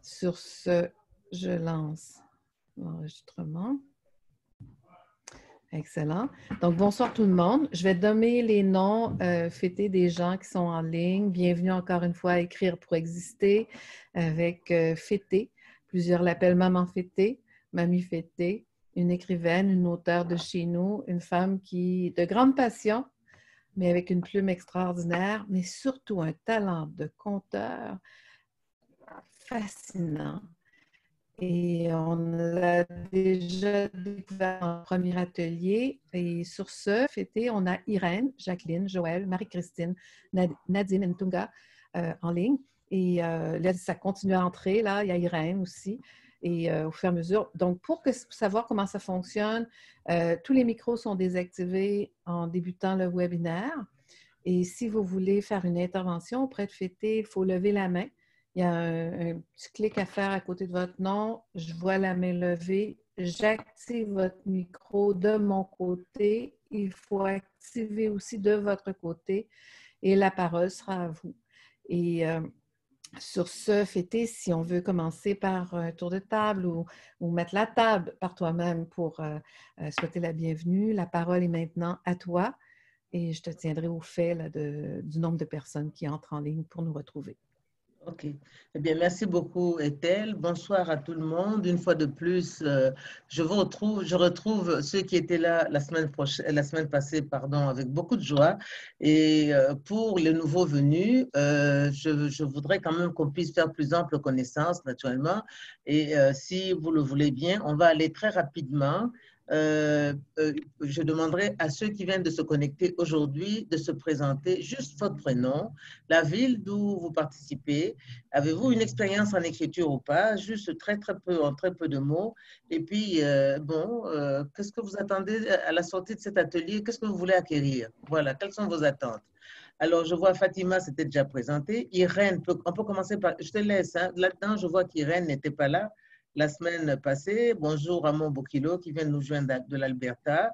Sur ce, je lance l'enregistrement. Excellent. Donc, bonsoir tout le monde. Je vais nommer les noms fêtés des gens qui sont en ligne. Bienvenue encore une fois à Écrire pour exister avec Fêté. Plusieurs l'appellent Maman Fêté, Mamie Fêté, une écrivaine, une auteure de chez nous, une femme qui de grande passion, mais avec une plume extraordinaire, mais surtout un talent de conteur fascinant. Et on l'a déjà découvert en premier atelier. Et sur ce, fêté, on a Irène, Jacqueline, Joël, Marie-Christine, Nadine Ntunga en ligne. Et là, ça continue à entrer. Là, il y a Irène aussi. Et au fur et à mesure. Donc, pour savoir comment ça fonctionne, tous les micros sont désactivés en débutant le webinaire. Et si vous voulez faire une intervention auprès de fêté, il faut lever la main. Il y a un petit clic à faire à côté de votre nom. Je vois la main levée. J'active votre micro de mon côté. Il faut activer aussi de votre côté et la parole sera à vous. Et sur ce, fêté, si on veut commencer par un tour de table ou mettre la table par toi-même pour souhaiter la bienvenue, la parole est maintenant à toi et je te tiendrai au fait là, du nombre de personnes qui entrent en ligne pour nous retrouver. OK. Eh bien, merci beaucoup, Ethel. Bonsoir à tout le monde. Une fois de plus, je retrouve ceux qui étaient là la semaine passée, pardon, avec beaucoup de joie. Et pour les nouveaux venus, je voudrais quand même qu'on puisse faire plus ample connaissance, naturellement. Et si vous le voulez bien, on va aller très rapidement. Je demanderai à ceux qui viennent de se connecter aujourd'hui de se présenter juste votre prénom, la ville d'où vous participez. Avez-vous une expérience en écriture ou pas? Juste très peu, en très peu de mots. Et puis, qu'est-ce que vous attendez à la sortie de cet atelier? Qu'est-ce que vous voulez acquérir? Voilà, quelles sont vos attentes? Alors, je vois Fatima s'était déjà présentée. Irène, on peut commencer par... Je te laisse. Hein. Là-dedans, je vois qu'Irène n'était pas là la semaine passée. Bonjour Ramon Bokilo qui vient de nous joindre de l'Alberta.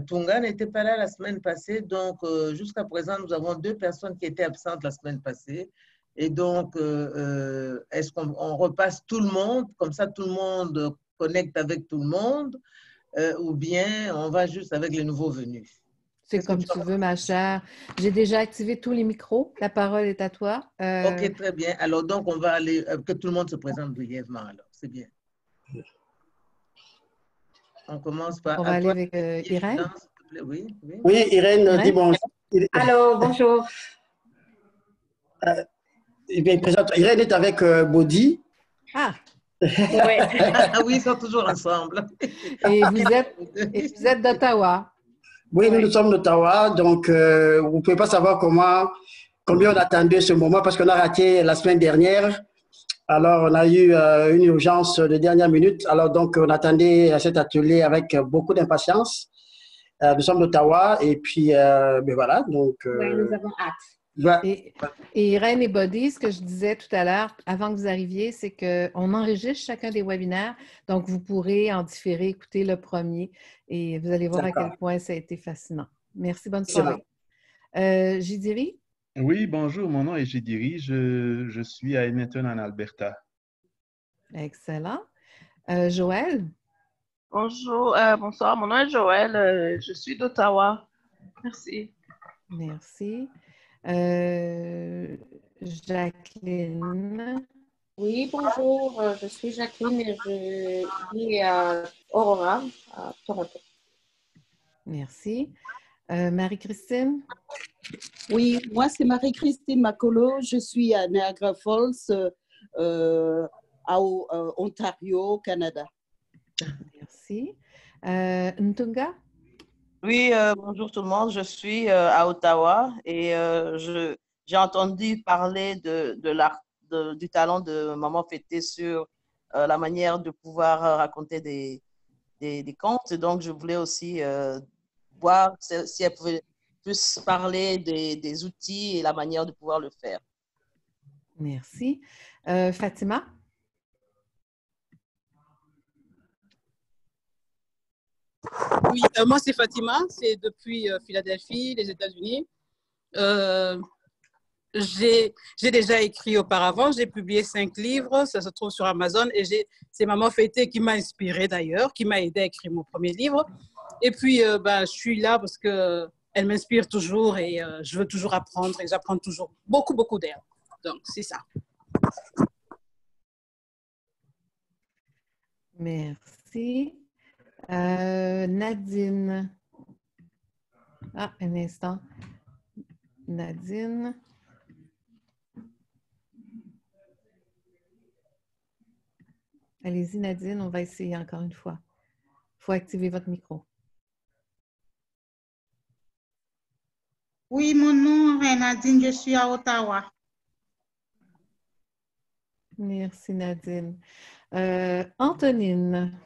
Tunga n'était pas là la semaine passée. Donc, jusqu'à présent, nous avons 2 personnes qui étaient absentes la semaine passée. Et donc, est-ce qu'on repasse tout le monde, comme ça tout le monde connecte avec tout le monde, ou bien on va juste avec les nouveaux venus? C'est comme tu veux, ma chère. J'ai déjà activé tous les micros. La parole est à toi. OK, très bien. Alors, donc, on va aller, que tout le monde se présente brièvement, alors. C'est bien. On commence par... On va aller avec Irène. Oui, oui, Irène, dis bonjour. Allô, bonjour. Irène est avec Bodi. Ah! Ouais. Ah oui, ils sont toujours ensemble. Et vous êtes d'Ottawa. Oui, nous sommes d'Ottawa, donc vous ne pouvez pas savoir combien on attendait ce moment parce qu'on a raté la semaine dernière. Alors, on a eu une urgence de dernière minute. Alors, donc, on attendait cet atelier avec beaucoup d'impatience. Nous sommes d'Ottawa et puis, ben voilà, donc... oui, nous avons hâte. Et Irène et Body, ce que je disais tout à l'heure, avant que vous arriviez, c'est qu'on enregistre chacun des webinaires, donc vous pourrez en différer, écouter le premier et vous allez voir à quel point ça a été fascinant. Merci, bonne soirée. Jidiri? Oui, bonjour, mon nom est Jidiri, je suis à Edmonton en Alberta. Excellent. Joël? Bonjour, bonsoir, mon nom est Joël, je suis d'Ottawa. Merci. Merci. Jacqueline. Oui, bonjour, je suis Jacqueline et je vis à Aurora, à Toronto. Merci. Marie-Christine? Oui, moi c'est Marie-Christine Macolo, je suis à Niagara Falls, à Ontario, Canada. Merci. Ntunga? Oui, bonjour tout le monde, je suis à Ottawa et j'ai entendu parler du talent de Maman Fêté sur la manière de pouvoir raconter des contes. Donc, je voulais aussi voir si elle pouvait plus parler des outils et la manière de pouvoir le faire. Merci. Fatima? Oui, moi c'est Fatima, c'est depuis Philadelphie, les États-Unis. j'ai déjà écrit auparavant. J'ai publié 5 livres. Ça se trouve sur Amazon. Et c'est Maman Fêtée qui m'a inspirée d'ailleurs, qui m'a aidée à écrire mon premier livre. Et puis, je suis là parce qu'elle m'inspire toujours et je veux toujours apprendre et j'apprends toujours beaucoup, beaucoup d'elle. Donc, c'est ça. Merci. Nadine. Ah, un instant. Nadine. Allez-y, Nadine, on va essayer encore une fois. Il faut activer votre micro. Oui, mon nom est Nadine, je suis à Ottawa. Merci, Nadine. Antonine.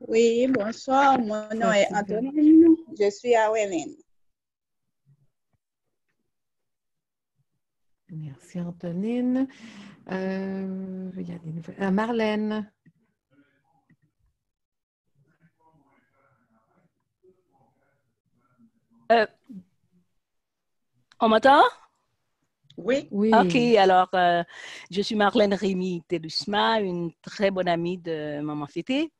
Oui, bonsoir. Mon nom est Fatigue. Antonine. Je suis à Welling. Merci, Antonine. Il y a des nouvelles. Marlène. On m'entend? Oui. Oui. OK, alors, je suis Marlène Rémy Telusma, une très bonne amie de Maman Fêtée,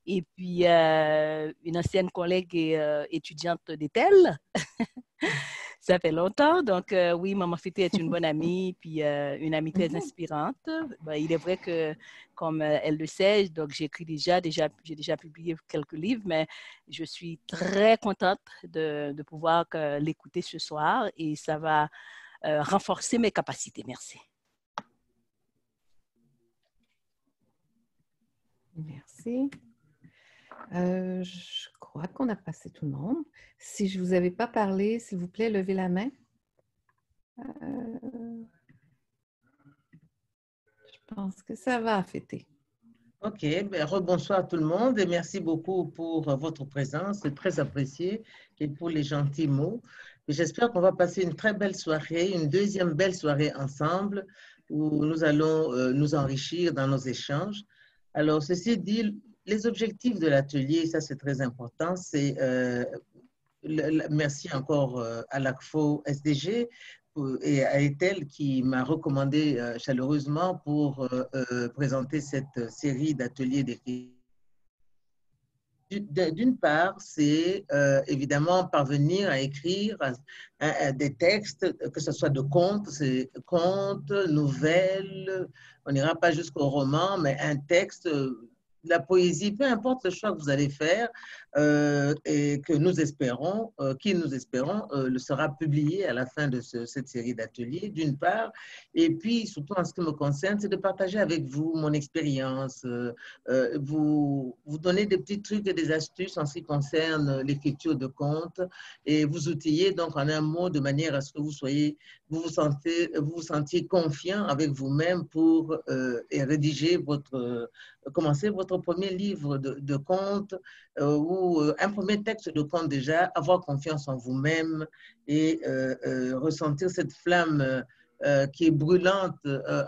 et puis une ancienne collègue et étudiante d'Etel. Ça fait longtemps, donc oui, Maman Fêtée est une bonne amie, puis une amie très inspirante. Ben, il est vrai que, comme elle le sait, donc j'ai déjà publié quelques livres, mais je suis très contente de pouvoir l'écouter ce soir et ça va renforcer mes capacités. Merci. Merci. Je crois qu'on a passé tout le monde. Si je ne vous avais pas parlé, s'il vous plaît, levez la main. Je pense que ça va fêter. OK, rebonsoir à tout le monde et merci beaucoup pour votre présence, c'est très apprécié et pour les gentils mots. J'espère qu'on va passer une très belle soirée, une deuxième belle soirée ensemble où nous allons nous enrichir dans nos échanges. Alors, ceci dit, les objectifs de l'atelier, ça c'est très important, c'est merci encore à l'ACFO SDG et à Etel qui m'a recommandé chaleureusement pour présenter cette série d'ateliers d'écriture. D'une part, c'est évidemment parvenir à écrire des textes, que ce soit de contes, nouvelles, on n'ira pas jusqu'au roman, mais un texte, la poésie, peu importe le choix que vous allez faire, et que nous espérons, le sera publié à la fin de cette série d'ateliers, d'une part, et puis surtout en ce qui me concerne, c'est de partager avec vous mon expérience, vous donner des petits trucs et des astuces en ce qui concerne l'écriture de contes et vous outiller donc en un mot de manière à ce que vous vous sentiez confiant avec vous-même pour rédiger commencer votre premier livre de contes ou un premier texte de conte déjà, avoir confiance en vous-même et ressentir cette flamme qui est brûlante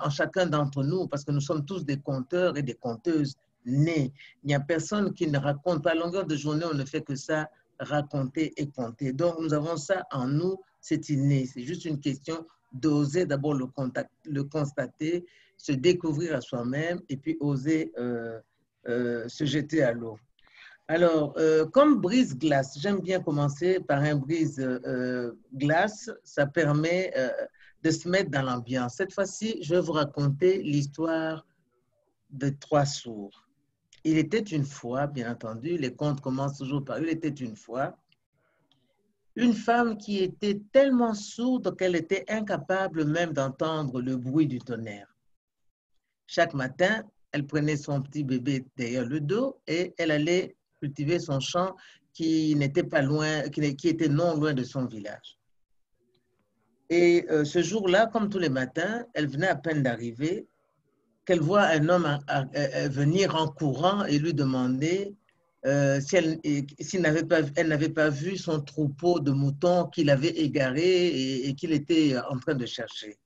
en chacun d'entre nous parce que nous sommes tous des conteurs et des conteuses nés. Il n'y a personne qui ne raconte pas. À longueur de journée, on ne fait que ça, raconter et compter. Donc, nous avons ça en nous, c'est inné. C'est juste une question d'oser d'abord le constater, se découvrir à soi-même et puis oser se jeter à l'eau. Alors, comme brise-glace, j'aime bien commencer par un brise-glace. Ça permet de se mettre dans l'ambiance. Cette fois-ci, je vais vous raconter l'histoire de 3 sourds. Il était une fois, bien entendu, les contes commencent toujours par « il était une fois », une femme qui était tellement sourde qu'elle était incapable même d'entendre le bruit du tonnerre. Chaque matin, elle prenait son petit bébé derrière le dos et elle allait cultiver son champ qui n'était pas loin, qui était non loin de son village. Et ce jour-là, comme tous les matins, elle venait à peine d'arriver, qu'elle voit un homme venir en courant et lui demander si elle n'avait pas vu son troupeau de moutons qu'il avait égaré et qu'il était en train de chercher.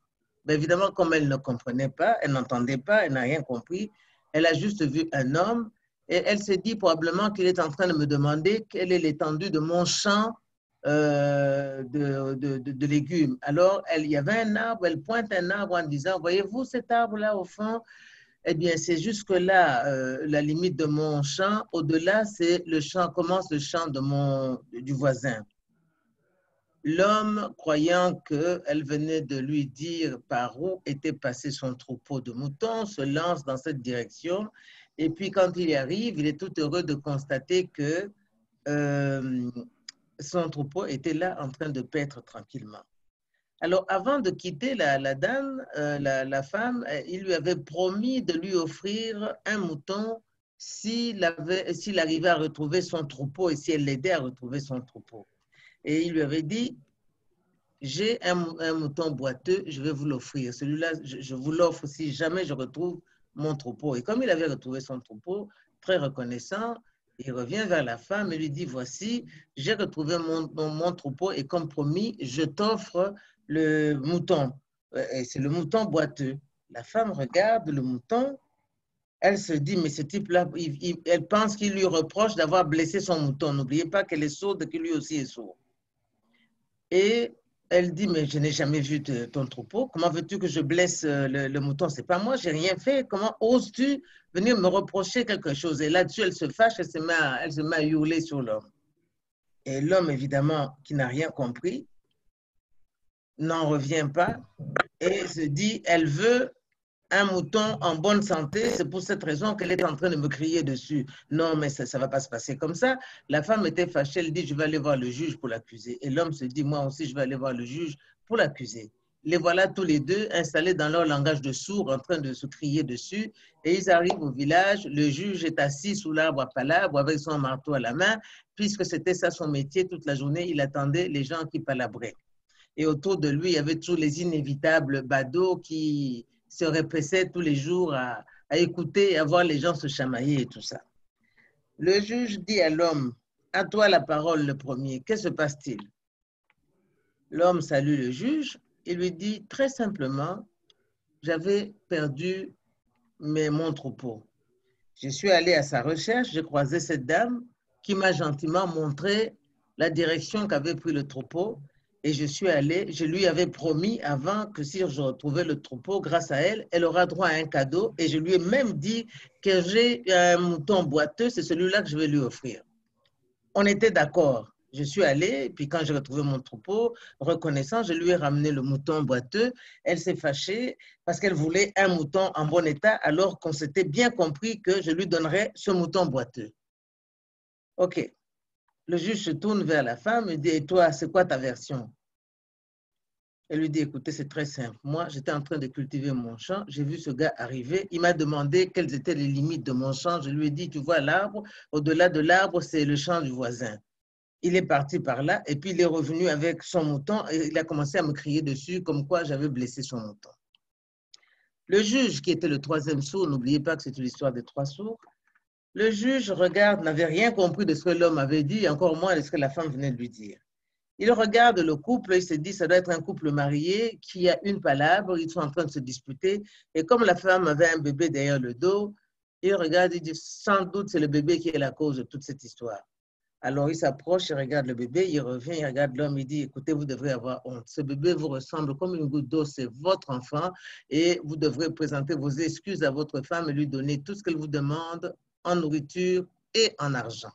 Mais évidemment, comme elle ne comprenait pas, elle n'entendait pas, elle n'a rien compris, elle a juste vu un homme et elle s'est dit probablement qu'il est en train de me demander quelle est l'étendue de mon champ de légumes. Alors, il y avait un arbre, elle pointe un arbre en disant, voyez-vous cet arbre-là au fond? Eh bien, c'est jusque-là la limite de mon champ. Au-delà, c'est le champ, commence le champ du voisin. L'homme, croyant qu'elle venait de lui dire par où était passé son troupeau de moutons, se lance dans cette direction. Et puis, quand il y arrive, il est tout heureux de constater que son troupeau était là en train de paître tranquillement. Alors, avant de quitter la dame, la femme, il lui avait promis de lui offrir un mouton s'il arrivait à retrouver son troupeau et si elle l'aidait à retrouver son troupeau. Et il lui avait dit, j'ai un mouton boiteux, je vais vous l'offrir. Celui-là, je vous l'offre si jamais je retrouve mon troupeau. Et comme il avait retrouvé son troupeau, très reconnaissant, il revient vers la femme et lui dit, voici, j'ai retrouvé mon troupeau et comme promis, je t'offre le mouton. Et c'est le mouton boiteux. La femme regarde le mouton, elle se dit, mais ce type-là, elle pense qu'il lui reproche d'avoir blessé son mouton. N'oubliez pas qu'elle est sourde, que lui aussi est sourd. Et elle dit, mais je n'ai jamais vu ton troupeau. Comment veux-tu que je blesse le mouton? C'est pas moi, j'ai rien fait. Comment oses-tu venir me reprocher quelque chose? Et là-dessus, elle se fâche, elle se met à hurler sur l'homme. Et l'homme, évidemment, qui n'a rien compris, n'en revient pas et se dit, elle veut un mouton en bonne santé, c'est pour cette raison qu'elle est en train de me crier dessus. Non, mais ça ne va pas se passer comme ça. La femme était fâchée, elle dit, je vais aller voir le juge pour l'accuser. Et l'homme se dit, moi aussi, je vais aller voir le juge pour l'accuser. Les voilà tous les deux installés dans leur langage de sourd, en train de se crier dessus. Et ils arrivent au village, le juge est assis sous l'arbre à palabre avec son marteau à la main, puisque c'était ça son métier toute la journée, il attendait les gens qui palabraient. Et autour de lui, il y avait tous les inévitables badauds qui se répétaient tous les jours à écouter et à voir les gens se chamailler et tout ça. Le juge dit à l'homme, à toi la parole le premier, que se passe-t-il? L'homme salue le juge et lui dit très simplement, j'avais perdu mon troupeau. Je suis allé à sa recherche, j'ai croisé cette dame qui m'a gentiment montré la direction qu'avait pris le troupeau. Et je suis allé, je lui avais promis avant que si je retrouvais le troupeau, grâce à elle, elle aura droit à un cadeau. Et je lui ai même dit que j'ai un mouton boiteux, c'est celui-là que je vais lui offrir. On était d'accord. Je suis allé, puis quand j'ai retrouvé mon troupeau, reconnaissant, je lui ai ramené le mouton boiteux. Elle s'est fâchée parce qu'elle voulait un mouton en bon état, alors qu'on s'était bien compris que je lui donnerais ce mouton boiteux. OK. Le juge se tourne vers la femme et dit, et toi, c'est quoi ta version? Elle lui dit, écoutez, c'est très simple. Moi, j'étais en train de cultiver mon champ. J'ai vu ce gars arriver. Il m'a demandé quelles étaient les limites de mon champ. Je lui ai dit, tu vois l'arbre, au-delà de l'arbre, c'est le champ du voisin. Il est parti par là et puis il est revenu avec son mouton et il a commencé à me crier dessus comme quoi j'avais blessé son mouton. Le juge, qui était le troisième sourd, n'oubliez pas que c'est une histoire des trois sourds, le juge regarde, n'avait rien compris de ce que l'homme avait dit, encore moins de ce que la femme venait de lui dire. Il regarde le couple, il se dit, ça doit être un couple marié qui a une palabre, ils sont en train de se disputer. Et comme la femme avait un bébé derrière le dos, il regarde, il dit, sans doute c'est le bébé qui est la cause de toute cette histoire. Alors il s'approche, il regarde le bébé, il revient, il regarde l'homme, il dit, écoutez, vous devrez avoir honte. Ce bébé vous ressemble comme une goutte d'eau, c'est votre enfant et vous devrez présenter vos excuses à votre femme et lui donner tout ce qu'elle vous demande en nourriture et en argent.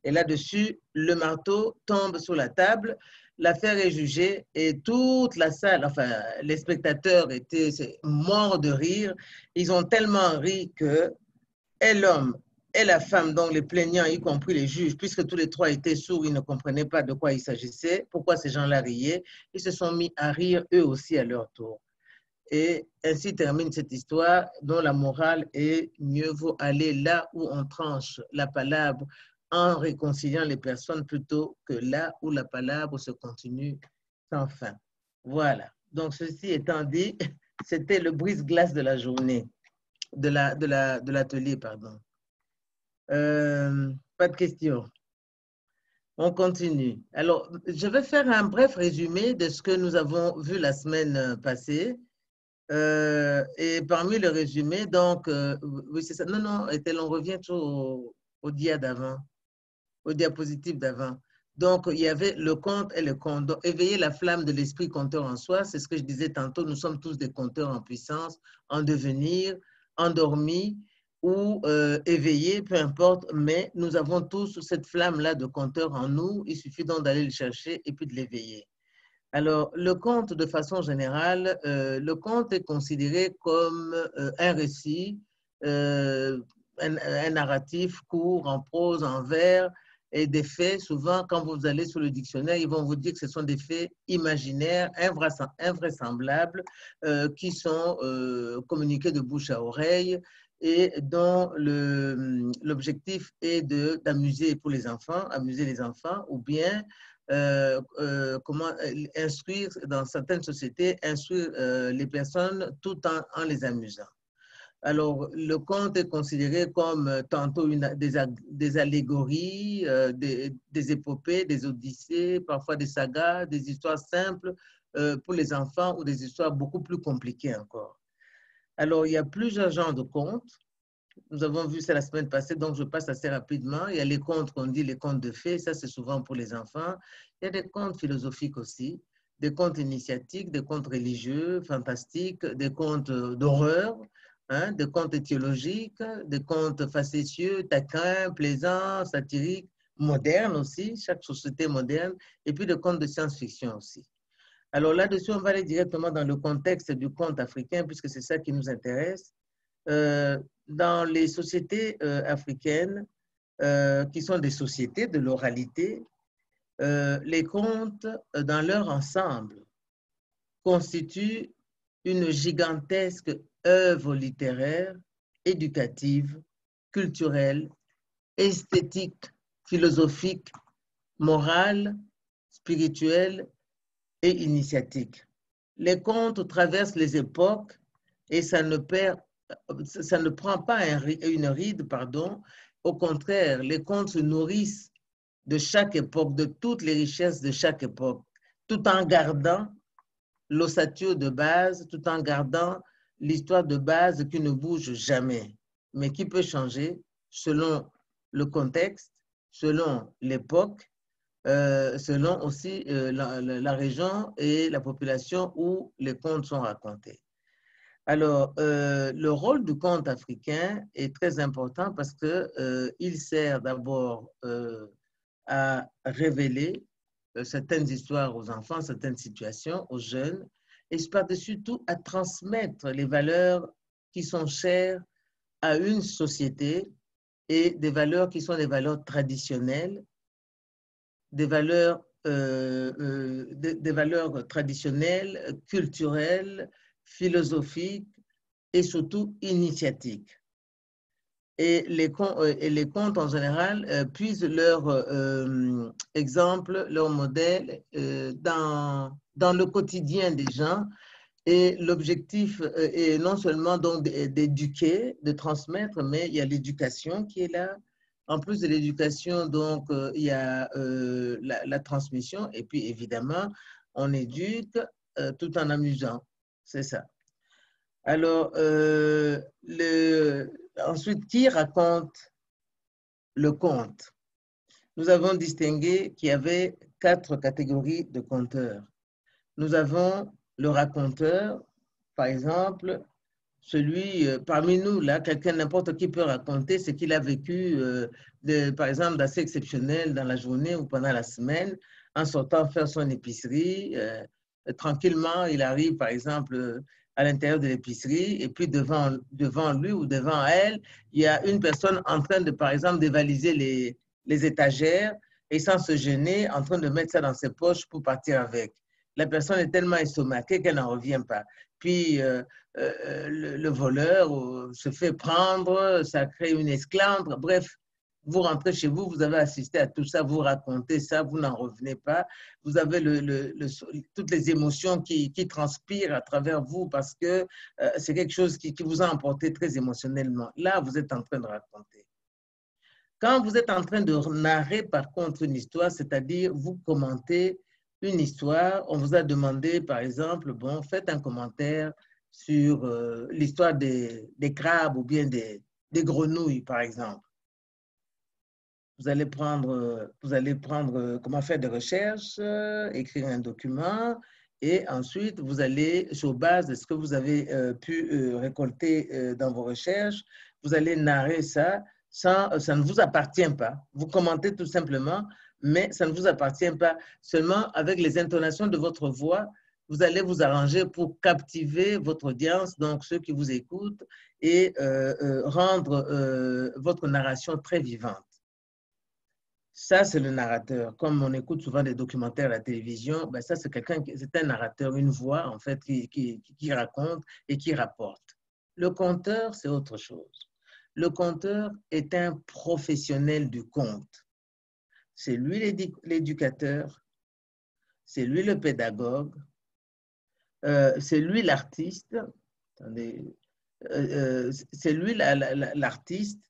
Et là-dessus, le marteau tombe sur la table, l'affaire est jugée et toute la salle, enfin, les spectateurs étaient morts de rire. Ils ont tellement ri que et l'homme et la femme, donc les plaignants, y compris les juges, puisque tous les trois étaient sourds, ils ne comprenaient pas de quoi il s'agissait, pourquoi ces gens-là riaient, ils se sont mis à rire eux aussi à leur tour. Et ainsi termine cette histoire dont la morale est mieux vaut aller là où on tranche la palabre en réconciliant les personnes plutôt que là où la palabre se continue sans fin. Voilà. Donc, ceci étant dit, c'était le brise-glace de la journée, de l'atelier, pardon. Pas de questions. On continue. Alors, je vais faire un bref résumé de ce que nous avons vu la semaine passée. Et parmi le résumé, donc, oui, c'est ça. Non, Ethel, on revient toujours au dia d'avant, au diapositive d'avant. Donc, il y avait le conte et le conte. Donc, éveiller la flamme de l'esprit conteur en soi, c'est ce que je disais tantôt, nous sommes tous des conteurs en puissance, en devenir, endormis ou éveillés, peu importe, mais nous avons tous cette flamme-là de conteur en nous, il suffit donc d'aller le chercher et puis de l'éveiller. Alors, le conte, de façon générale, le conte est considéré comme un récit, un narratif court, en prose, en vers, et des faits. Souvent, quand vous allez sur le dictionnaire, ils vont vous dire que ce sont des faits imaginaires, invraisemblables, qui sont communiqués de bouche à oreille et dont l'objectif est d'amuser pour les enfants, amuser les enfants, ou bien comment instruire, dans certaines sociétés, instruire les personnes tout en les amusant. Alors, le conte est considéré comme tantôt des allégories, des épopées, des odyssées, parfois des sagas, des histoires simples pour les enfants ou des histoires beaucoup plus compliquées encore. Alors, il y a plusieurs genres de contes. Nous avons vu ça la semaine passée, donc je passe assez rapidement. Il y a les contes qu'on dit les contes de fées, ça c'est souvent pour les enfants. Il y a des contes philosophiques aussi, des contes initiatiques, des contes religieux, fantastiques, des contes d'horreur, hein, des contes étiologiques, des contes facétieux, taquins, plaisants, satiriques, modernes aussi, chaque société moderne, et puis des contes de science-fiction aussi. Alors là-dessus, on va aller directement dans le contexte du conte africain, puisque c'est ça qui nous intéresse. Dans les sociétés africaines, qui sont des sociétés de l'oralité, les contes, dans leur ensemble, constituent une gigantesque œuvre littéraire, éducative, culturelle, esthétique, philosophique, morale, spirituelle et initiatique. Les contes traversent les époques et ça ne prend pas une ride, pardon. Au contraire, les contes se nourrissent de chaque époque, de toutes les richesses de chaque époque, tout en gardant l'ossature de base, tout en gardant l'histoire de base qui ne bouge jamais, mais qui peut changer selon le contexte, selon l'époque, selon aussi la région et la population où les contes sont racontés. Alors, le rôle du conte africain est très important parce qu'il sert d'abord à révéler certaines histoires aux enfants, certaines situations aux jeunes, et par-dessus tout à transmettre les valeurs qui sont chères à une société et des valeurs qui sont des valeurs traditionnelles, des valeurs traditionnelles, culturelles, philosophiques et surtout initiatiques. Et les contes en général puisent leur exemple, leur modèle dans le quotidien des gens. Et l'objectif est non seulement donc d'éduquer, de transmettre, mais il y a l'éducation qui est là. En plus de l'éducation, donc, il y a la transmission. Et puis, évidemment, on éduque tout en amusant. C'est ça. Alors, ensuite, qui raconte le conte? Nous avons distingué qu'il y avait 4 catégories de conteurs. Nous avons le raconteur, par exemple, celui parmi nous, là, quelqu'un, n'importe qui peut raconter ce qu'il a vécu, par exemple, d'assez exceptionnel dans la journée ou pendant la semaine, en sortant faire son épicerie. Tranquillement, il arrive, par exemple, à l'intérieur de l'épicerie, et puis devant lui ou devant elle, il y a une personne en train de, par exemple, dévaliser les étagères et sans se gêner, en train de mettre ça dans ses poches pour partir avec. La personne est tellement estomaquée qu'elle n'en revient pas. Puis le voleur se fait prendre, ça crée une esclandre. Bref, vous rentrez chez vous, vous avez assisté à tout ça, vous racontez ça, vous n'en revenez pas. Vous avez toutes les émotions qui transpirent à travers vous parce que c'est quelque chose qui vous a emporté très émotionnellement. Là, vous êtes en train de raconter. Quand vous êtes en train de narrer, par contre, une histoire, c'est-à-dire vous commentez une histoire, on vous a demandé, par exemple, bon, faites un commentaire sur l'histoire des crabes ou bien des grenouilles, par exemple. vous allez prendre comment faire des recherches, écrire un document, et ensuite, vous allez, sur base de ce que vous avez pu récolter dans vos recherches, vous allez narrer ça. Ça ne vous appartient pas. Vous commentez tout simplement, mais ça ne vous appartient pas. Seulement, avec les intonations de votre voix, vous allez vous arranger pour captiver votre audience, donc ceux qui vous écoutent, et rendre votre narration très vivante. Ça, c'est le narrateur. Comme on écoute souvent des documentaires à la télévision, ben ça, c'est un narrateur, une voix, en fait, qui raconte et qui rapporte. Le conteur, c'est autre chose. Le conteur est un professionnel du conte. C'est lui l'éducateur, c'est lui le pédagogue, c'est lui l'artiste, c'est lui l'artiste.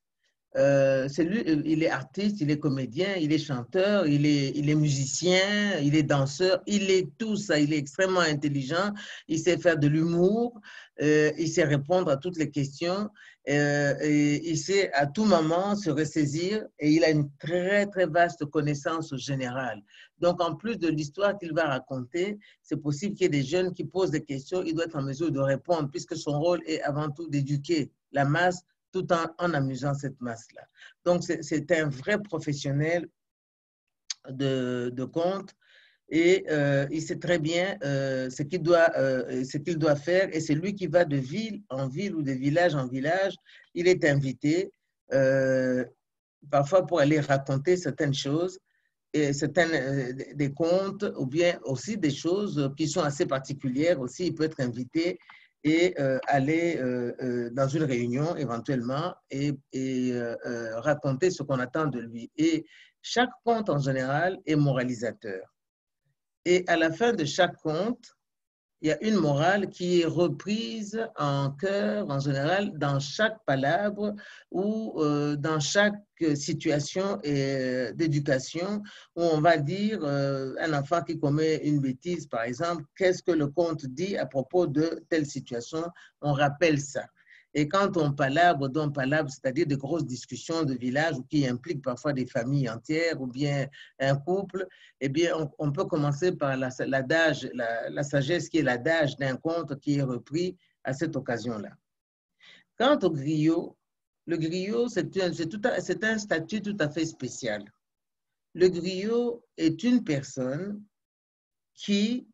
Il est artiste, il est comédien, il est chanteur, il est musicien, il est danseur, il est tout ça, il est extrêmement intelligent, il sait faire de l'humour, il sait répondre à toutes les questions, et il sait à tout moment se ressaisir, et il a une très très vaste connaissance générale. Donc en plus de l'histoire qu'il va raconter, c'est possible qu'il y ait des jeunes qui posent des questions, il doit être en mesure de répondre puisque son rôle est avant tout d'éduquer la masse tout en amusant cette masse-là. Donc, c'est un vrai professionnel de conte et il sait très bien ce qu'il doit faire et c'est lui qui va de ville en ville ou de village en village. Il est invité parfois pour aller raconter certaines choses, et des contes ou bien aussi des choses qui sont assez particulières aussi. Il peut être invité et aller dans une réunion éventuellement et raconter ce qu'on attend de lui. Et chaque conte en général est moralisateur. Et à la fin de chaque conte, il y a une morale qui est reprise en chœur, en général, dans chaque palabre ou dans chaque situation d'éducation où on va dire un enfant qui commet une bêtise, par exemple, qu'est-ce que le conte dit à propos de telle situation? On rappelle ça. Et quand on palabre, c'est-à-dire de grosses discussions de village qui impliquent parfois des familles entières ou bien un couple, eh bien, on peut commencer par l'adage, la sagesse qui est l'adage d'un conte qui est repris à cette occasion-là. Quant au griot, le griot, c'est un statut tout à fait spécial. Le griot est une personne qui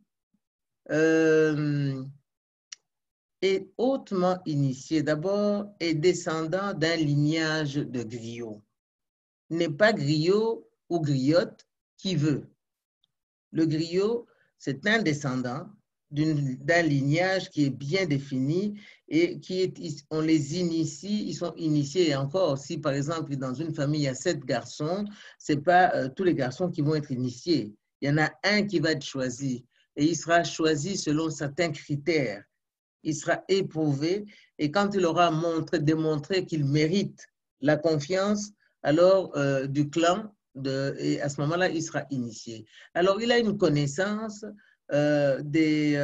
est hautement initié. D'abord, est descendant d'un lignage de griot. N'est pas griot ou griotte qui veut. Le griot, c'est un descendant d'un lignage qui est bien défini et on les initie, ils sont initiés. Et encore, si par exemple, dans une famille, il y a 7 garçons, ce n'est pas tous les garçons qui vont être initiés. Il y en a un qui va être choisi et il sera choisi selon certains critères. Il sera éprouvé et quand il aura démontré qu'il mérite la confiance alors du clan, et à ce moment-là, il sera initié. Alors, il a une connaissance des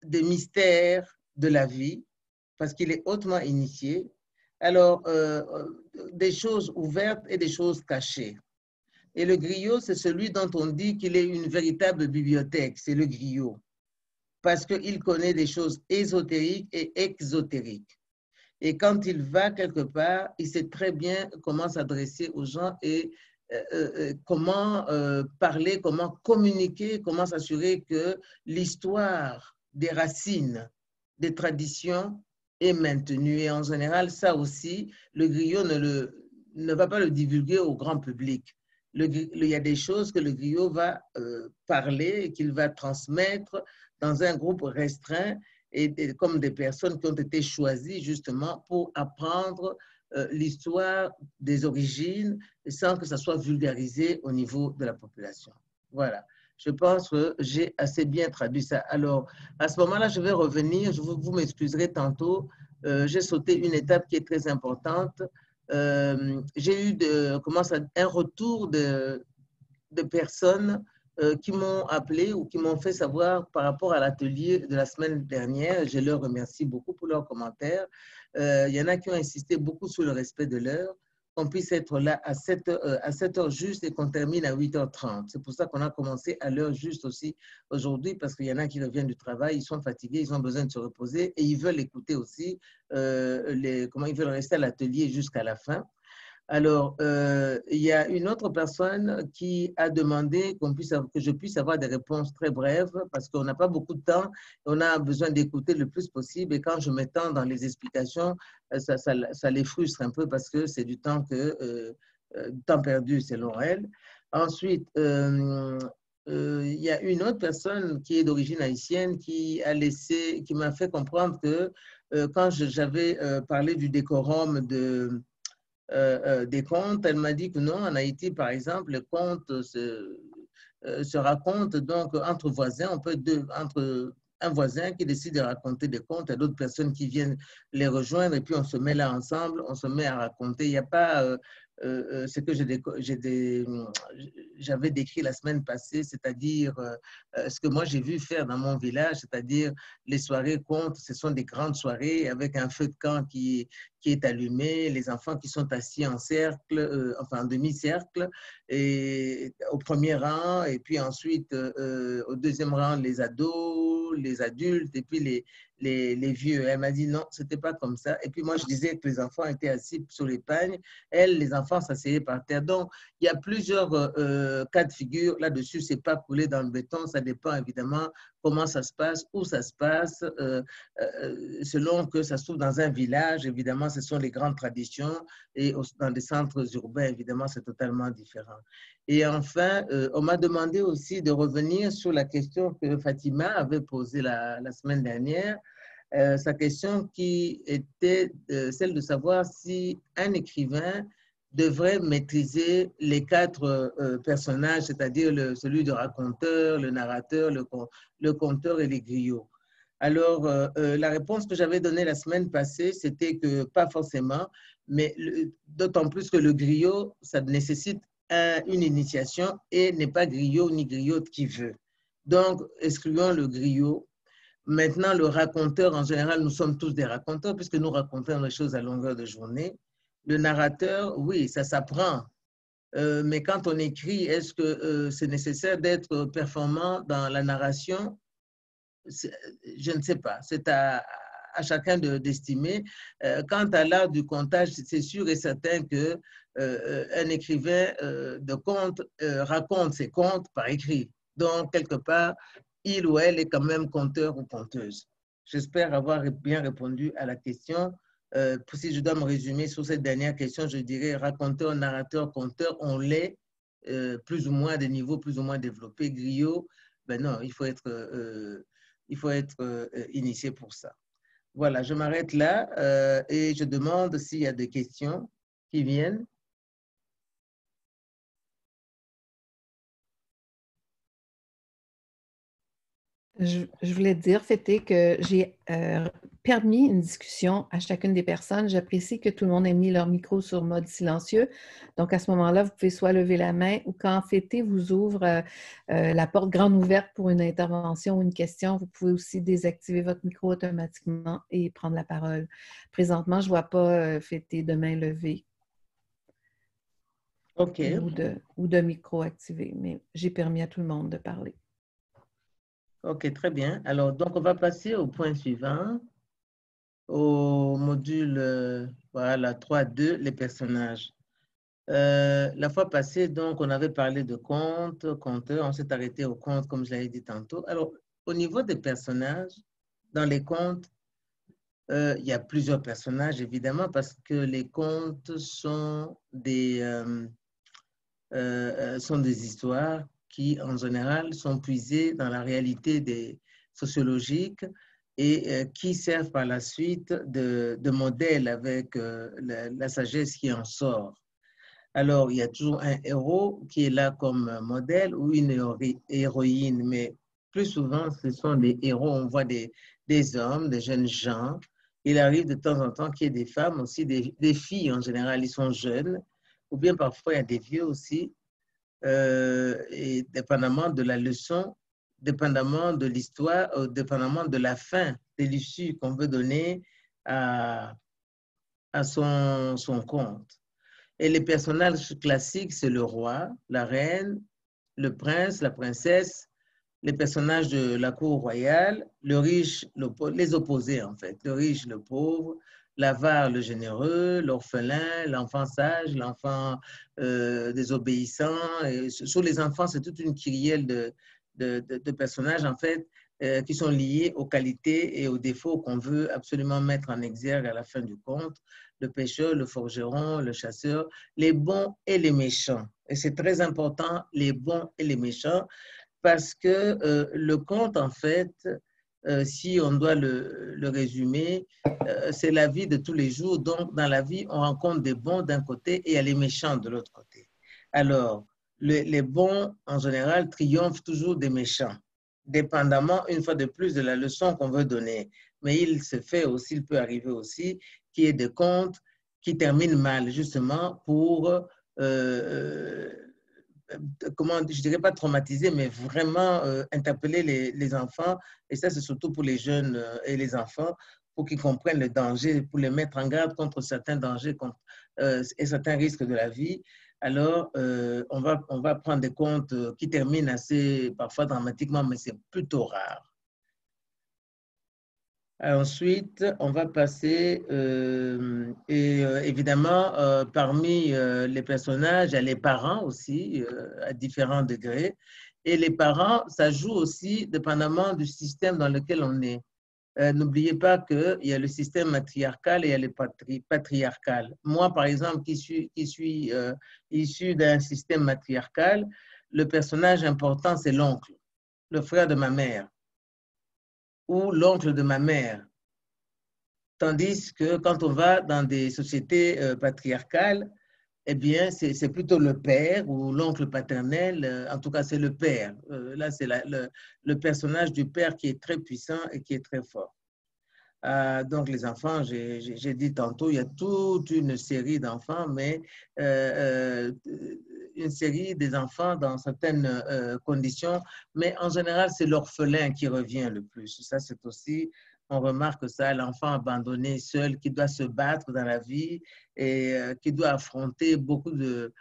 mystères de la vie parce qu'il est hautement initié. Alors, des choses ouvertes et des choses cachées. Et le griot, c'est celui dont on dit qu'il est une véritable bibliothèque, c'est le griot. Parce qu'il connaît des choses ésotériques et exotériques. Et quand il va quelque part, il sait très bien comment s'adresser aux gens et comment parler, comment communiquer, comment s'assurer que l'histoire des racines, des traditions est maintenue. Et en général, ça aussi, le griot ne va pas le divulguer au grand public. Il y a des choses que le griot va parler et qu'il va transmettre dans un groupe restreint et comme des personnes qui ont été choisies justement pour apprendre l'histoire des origines sans que ça soit vulgarisé au niveau de la population. Voilà, je pense que j'ai assez bien traduit ça. Alors, à ce moment-là, je vais revenir, vous m'excuserez tantôt, j'ai sauté une étape qui est très importante. J'ai eu un retour de personnes qui m'ont appelé ou qui m'ont fait savoir par rapport à l'atelier de la semaine dernière. Je leur remercie beaucoup pour leurs commentaires. Il y en a qui ont insisté beaucoup sur le respect de l'heure. qu'on puisse être là à 7 heures juste et qu'on termine à 8h30. C'est pour ça qu'on a commencé à l'heure juste aussi aujourd'hui, parce qu'il y en a qui reviennent du travail, ils sont fatigués, ils ont besoin de se reposer et ils veulent écouter aussi comment ils veulent rester à l'atelier jusqu'à la fin. Alors, il y a une autre personne qui a demandé que je puisse avoir des réponses très brèves parce qu'on n'a pas beaucoup de temps, on a besoin d'écouter le plus possible et quand je m'étends dans les explications, ça les frustre un peu parce que c'est du temps perdu selon elle. Ensuite, il y a une autre personne qui est d'origine haïtienne qui m'a fait comprendre que quand j'avais parlé du décorum des contes, elle m'a dit que non, en Haïti, par exemple, les contes se racontent donc entre voisins. On peut entre un voisin qui décide de raconter des contes et d'autres personnes qui viennent les rejoindre et puis on se met là ensemble, on se met à raconter. Il n'y a pas ce que j'avais décrit la semaine passée, c'est-à-dire ce que moi j'ai vu faire dans mon village, c'est-à-dire les soirées contes, ce sont des grandes soirées avec un feu de camp qui est allumé, les enfants qui sont assis en cercle, enfin en demi-cercle, et au premier rang, et puis ensuite au deuxième rang les ados, les adultes, et puis les vieux. Elle m'a dit non, c'était pas comme ça. Et puis moi, je disais que les enfants étaient assis sur les pagnes. Elle, les enfants s'asseyaient par terre. Donc, il y a plusieurs cas de figure là-dessus. C'est pas coulé dans le béton. Ça dépend évidemment comment ça se passe, où ça se passe. Selon que ça se trouve dans un village, évidemment, ce sont les grandes traditions. Et dans des centres urbains, évidemment, c'est totalement différent. Et enfin, on m'a demandé aussi de revenir sur la question que Fatima avait posée la semaine dernière, sa question qui était celle de savoir si un écrivain devrait maîtriser les 4 personnages, c'est-à-dire celui de raconteur, le narrateur, le conteur et les griots. Alors, la réponse que j'avais donnée la semaine passée, c'était que pas forcément, mais d'autant plus que le griot, ça nécessite une initiation et n'est pas griot ni griotte qui veut. Donc, excluons le griot. Maintenant, le raconteur, en général, nous sommes tous des raconteurs puisque nous racontons les choses à longueur de journée. Le narrateur, oui, ça s'apprend. Mais quand on écrit, est-ce que c'est nécessaire d'être performant dans la narration? Je ne sais pas. C'est à chacun d'estimer. Quant à l'art du contage, c'est sûr et certain que un écrivain de contes raconte ses contes par écrit. Donc, quelque part, il ou elle est quand même conteur ou conteuse. J'espère avoir bien répondu à la question. Si je dois me résumer sur cette dernière question, je dirais raconteur, narrateur, conteur, on l'est plus ou moins à des niveaux plus ou moins développés. Griot, ben non, il faut être initié pour ça. Voilà, je m'arrête là et je demande s'il y a des questions qui viennent. Je voulais dire, Fété, que j'ai permis une discussion à chacune des personnes. J'apprécie que tout le monde ait mis leur micro sur mode silencieux. Donc, à ce moment-là, vous pouvez soit lever la main ou quand Fété vous ouvre la porte grande ouverte pour une intervention ou une question, vous pouvez aussi désactiver votre micro automatiquement et prendre la parole. Présentement, je ne vois pas Fété de main levée. OK. Ou de micro activé, mais j'ai permis à tout le monde de parler. OK, très bien. Alors, donc, on va passer au point suivant, au module voilà, 3.2, les personnages. La fois passée, donc, on avait parlé de contes, conteurs, on s'est arrêté aux contes, comme je l'avais dit tantôt. Alors, au niveau des personnages, dans les contes, il y a plusieurs personnages, évidemment, parce que les contes sont des histoires qui, en général, sont puisées dans la réalité sociologique et qui servent par la suite de modèle avec la sagesse qui en sort. Alors, il y a toujours un héros qui est là comme modèle ou une héroïne, mais plus souvent, ce sont des héros. On voit des hommes, des jeunes gens. Il arrive de temps en temps qu'il y ait des femmes aussi, des filles en général, ils sont jeunes, ou bien parfois il y a des vieux aussi. Et dépendamment de la leçon, dépendamment de l'histoire, dépendamment de la fin, de l'issue qu'on veut donner à son conte. Et les personnages classiques, c'est le roi, la reine, le prince, la princesse, les personnages de la cour royale, le riche, les opposés en fait, le riche, le pauvre, l'avare, le généreux, l'orphelin, l'enfant sage, l'enfant désobéissant. Et sur les enfants, c'est toute une kyrielle de personnages en fait qui sont liés aux qualités et aux défauts qu'on veut absolument mettre en exergue à la fin du conte. Le pêcheur, le forgeron, le chasseur, les bons et les méchants. Et c'est très important, les bons et les méchants, parce que le conte, en fait, si on doit le résumer, c'est la vie de tous les jours. Donc, dans la vie, on rencontre des bons d'un côté et il y a les méchants de l'autre côté. Alors, les bons, en général, triomphent toujours des méchants, dépendamment, une fois de plus, de la leçon qu'on veut donner. Mais il se fait aussi, il peut arriver aussi qu'il y ait des contes qui terminent mal, justement, pour... comment, je dirais pas traumatiser, mais vraiment interpeller les enfants. Et ça, c'est surtout pour les jeunes et les enfants, pour qu'ils comprennent le danger, pour les mettre en garde contre certains dangers et certains risques de la vie. Alors, on va prendre des contes qui terminent assez, parfois dramatiquement, mais c'est plutôt rare. Ensuite, on va passer, évidemment, parmi les personnages, il y a les parents aussi, à différents degrés. Et les parents, ça joue aussi dépendamment du système dans lequel on est. N'oubliez pas qu'il y a le système matriarcal et il y a le patriarcal. Moi, par exemple, qui suis issu d'un système matriarcal, le personnage important, c'est l'oncle, le frère de ma mère, ou l'oncle de ma mère. Tandis que quand on va dans des sociétés patriarcales, eh bien, c'est plutôt le père ou l'oncle paternel, en tout cas, c'est le père. Là, c'est le personnage du père qui est très puissant et qui est très fort. Donc, les enfants, j'ai dit tantôt, il y a toute une série d'enfants, mais une série des enfants dans certaines conditions, mais en général, c'est l'orphelin qui revient le plus. Ça, c'est aussi, on remarque ça, l'enfant abandonné, seul, qui doit se battre dans la vie et qui doit affronter beaucoup de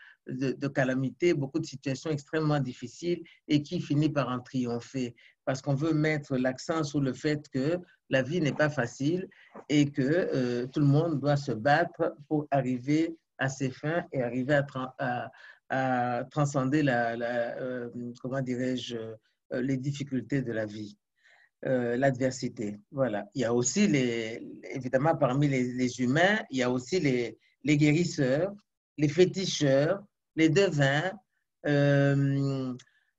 calamités, beaucoup de situations extrêmement difficiles et qui finit par en triompher. Parce qu'on veut mettre l'accent sur le fait que la vie n'est pas facile et que tout le monde doit se battre pour arriver à ses fins et arriver à transcender comment dirais-je, les difficultés de la vie, l'adversité. Voilà. Il y a aussi, évidemment, parmi les humains, il y a aussi les guérisseurs, les féticheurs, les devins,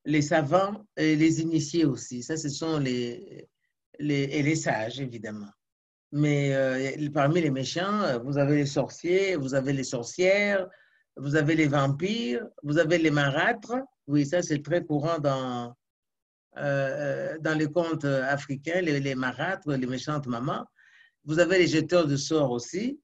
les savants et les initiés aussi. Ça, ce sont et les sages, évidemment. Mais parmi les méchants, vous avez les sorciers, vous avez les sorcières, vous avez les vampires, vous avez les marâtres. Oui, ça, c'est très courant dans les contes africains, les marâtres, les méchantes mamans. Vous avez les jeteurs de sorts aussi.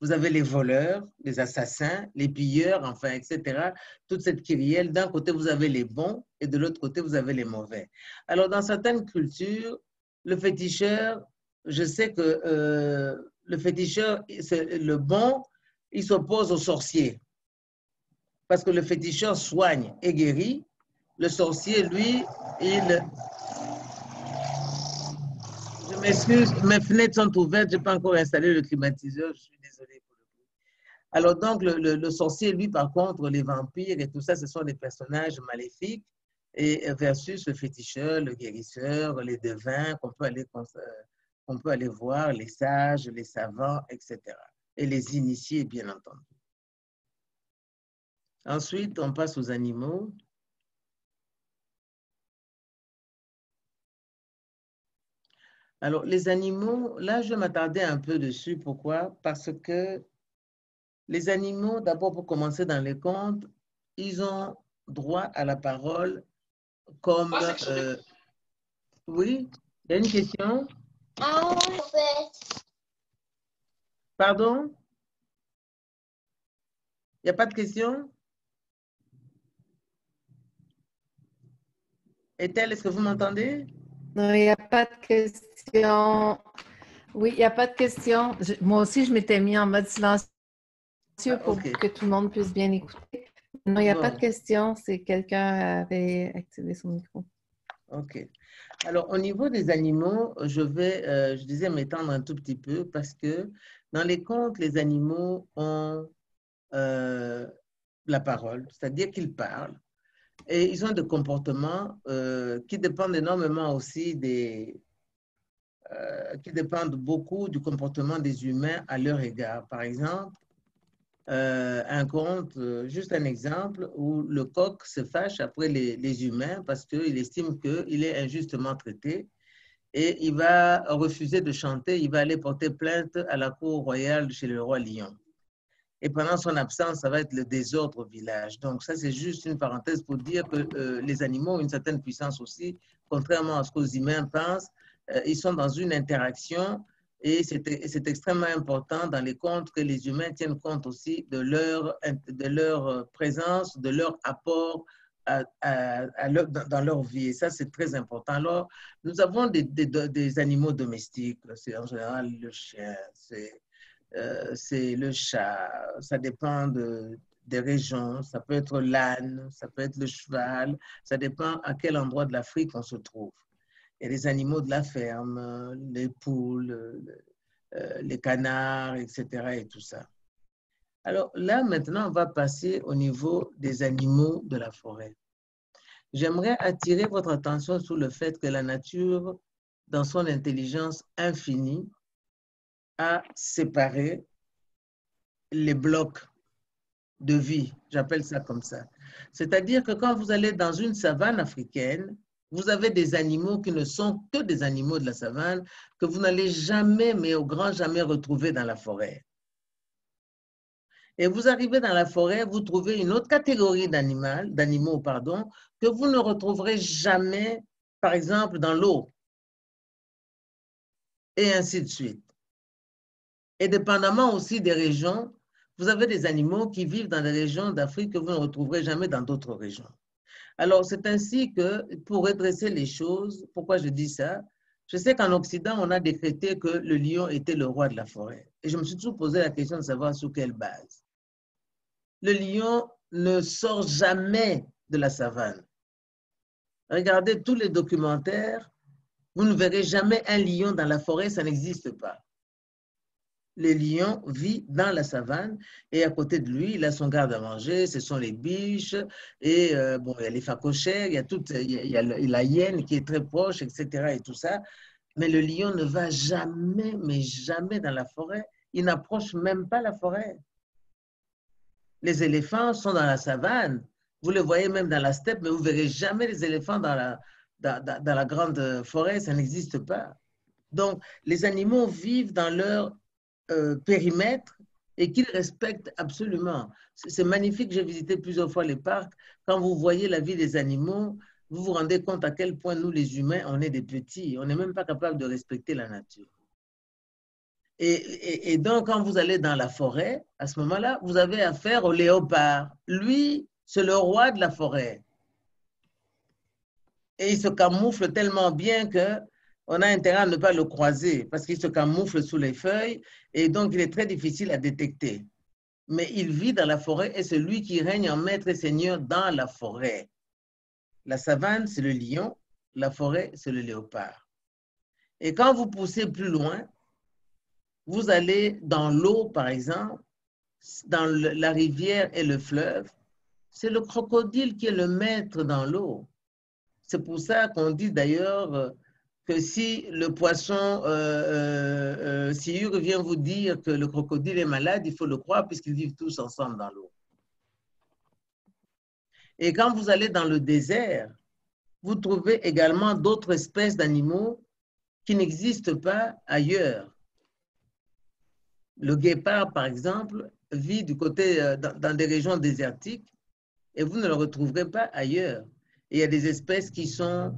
Vous avez les voleurs, les assassins, les pilleurs, enfin, etc. Toute cette kyrielle. D'un côté, vous avez les bons et de l'autre côté, vous avez les mauvais. Alors, dans certaines cultures, le féticheur, je sais que le féticheur, le bon, il s'oppose au sorcier. Parce que le féticheur soigne et guérit. Le sorcier, lui, Je m'excuse, mes fenêtres sont ouvertes, je n'ai pas encore installé le climatiseur, je suis désolée pour le bruit. Alors donc, le sorcier, lui, par contre, les vampires et tout ça, ce sont des personnages maléfiques, et versus le féticheur, le guérisseur, les devins qu'on peut aller voir, les sages, les savants, etc. Et les initiés, bien entendu. Ensuite, on passe aux animaux. Alors, les animaux, là, je vais m'attarder un peu dessus. Pourquoi? Parce que les animaux, d'abord, pour commencer dans les contes, ils ont droit à la parole comme... oui, il y a une question? Pardon? Il n'y a pas de question? Ethel, est-ce que vous m'entendez? Non, il n'y a pas de question. Oui, il n'y a pas de question. Moi aussi, je m'étais mis en mode silencieux pour OK. que tout le monde puisse bien écouter. Non, il n'y a pas de Bon, questions, c'est quelqu'un avait activé son micro. OK. Alors, au niveau des animaux, je disais m'étendre un tout petit peu parce que dans les contes, les animaux ont la parole, c'est-à-dire qu'ils parlent et ils ont des comportements qui dépendent énormément aussi qui dépendent beaucoup du comportement des humains à leur égard. Par exemple, un conte, juste un exemple, où le coq se fâche après les humains parce qu'il estime qu'il est injustement traité et il va refuser de chanter, il va aller porter plainte à la cour royale chez le roi lion. Et pendant son absence, ça va être le désordre au village. Donc ça, c'est juste une parenthèse pour dire que les animaux ont une certaine puissance aussi, contrairement à ce que les humains pensent. Ils sont dans une interaction et c'est extrêmement important dans les contes que les humains tiennent compte aussi de leur présence, de leur apport dans leur vie. Et ça, c'est très important. Alors, nous avons des animaux domestiques. C'est en général le chien, c'est le chat, ça dépend des régions, ça peut être l'âne, ça peut être le cheval, ça dépend à quel endroit de l'Afrique on se trouve. Il y a les animaux de la ferme, les poules, les canards, etc. et tout ça. Alors là, maintenant, on va passer au niveau des animaux de la forêt. J'aimerais attirer votre attention sur le fait que la nature, dans son intelligence infinie, a séparé les blocs de vie, j'appelle ça comme ça. C'est-à-dire que quand vous allez dans une savane africaine, vous avez des animaux qui ne sont que des animaux de la savane que vous n'allez jamais, mais au grand jamais, retrouver dans la forêt. Et vous arrivez dans la forêt, vous trouvez une autre catégorie d'animaux, que vous ne retrouverez jamais, par exemple, dans l'eau, et ainsi de suite. Et dépendamment aussi des régions, vous avez des animaux qui vivent dans des régions d'Afrique que vous ne retrouverez jamais dans d'autres régions. Alors, c'est ainsi que, pour redresser les choses, pourquoi je dis ça? Je sais qu'en Occident, on a décrété que le lion était le roi de la forêt. Et je me suis toujours posé la question de savoir sur quelle base. Le lion ne sort jamais de la savane. Regardez tous les documentaires, vous ne verrez jamais un lion dans la forêt, ça n'existe pas. Le lion vit dans la savane et à côté de lui, il a son garde à manger, ce sont les biches et bon, il y a les phacochères, il y a la hyène qui est très proche, etc. et tout ça. Mais le lion ne va jamais, mais jamais dans la forêt. Il n'approche même pas la forêt. Les éléphants sont dans la savane. Vous les voyez même dans la steppe, mais vous ne verrez jamais les éléphants dans la grande forêt. Ça n'existe pas. Donc, les animaux vivent dans leur périmètre et qu'ils respectent absolument. C'est magnifique, j'ai visité plusieurs fois les parcs. Quand vous voyez la vie des animaux, vous vous rendez compte à quel point nous, les humains, on est des petits. On n'est même pas capable de respecter la nature. Et donc, quand vous allez dans la forêt, à ce moment-là, vous avez affaire au léopard. Lui, c'est le roi de la forêt. Et il se camoufle tellement bien qu'on a intérêt à ne pas le croiser parce qu'il se camoufle sous les feuilles et donc il est très difficile à détecter. Mais il vit dans la forêt et c'est lui qui règne en maître et seigneur dans la forêt. La savane, c'est le lion, la forêt, c'est le léopard. Et quand vous poussez plus loin, vous allez dans l'eau, par exemple, dans la rivière et le fleuve, c'est le crocodile qui est le maître dans l'eau. C'est pour ça qu'on dit d'ailleurs que si le poisson sciure vient vous dire que le crocodile est malade, il faut le croire puisqu'ils vivent tous ensemble dans l'eau. Et quand vous allez dans le désert, vous trouvez également d'autres espèces d'animaux qui n'existent pas ailleurs. Le guépard, par exemple, vit du côté, dans des régions désertiques et vous ne le retrouverez pas ailleurs. Et il y a des espèces qui sont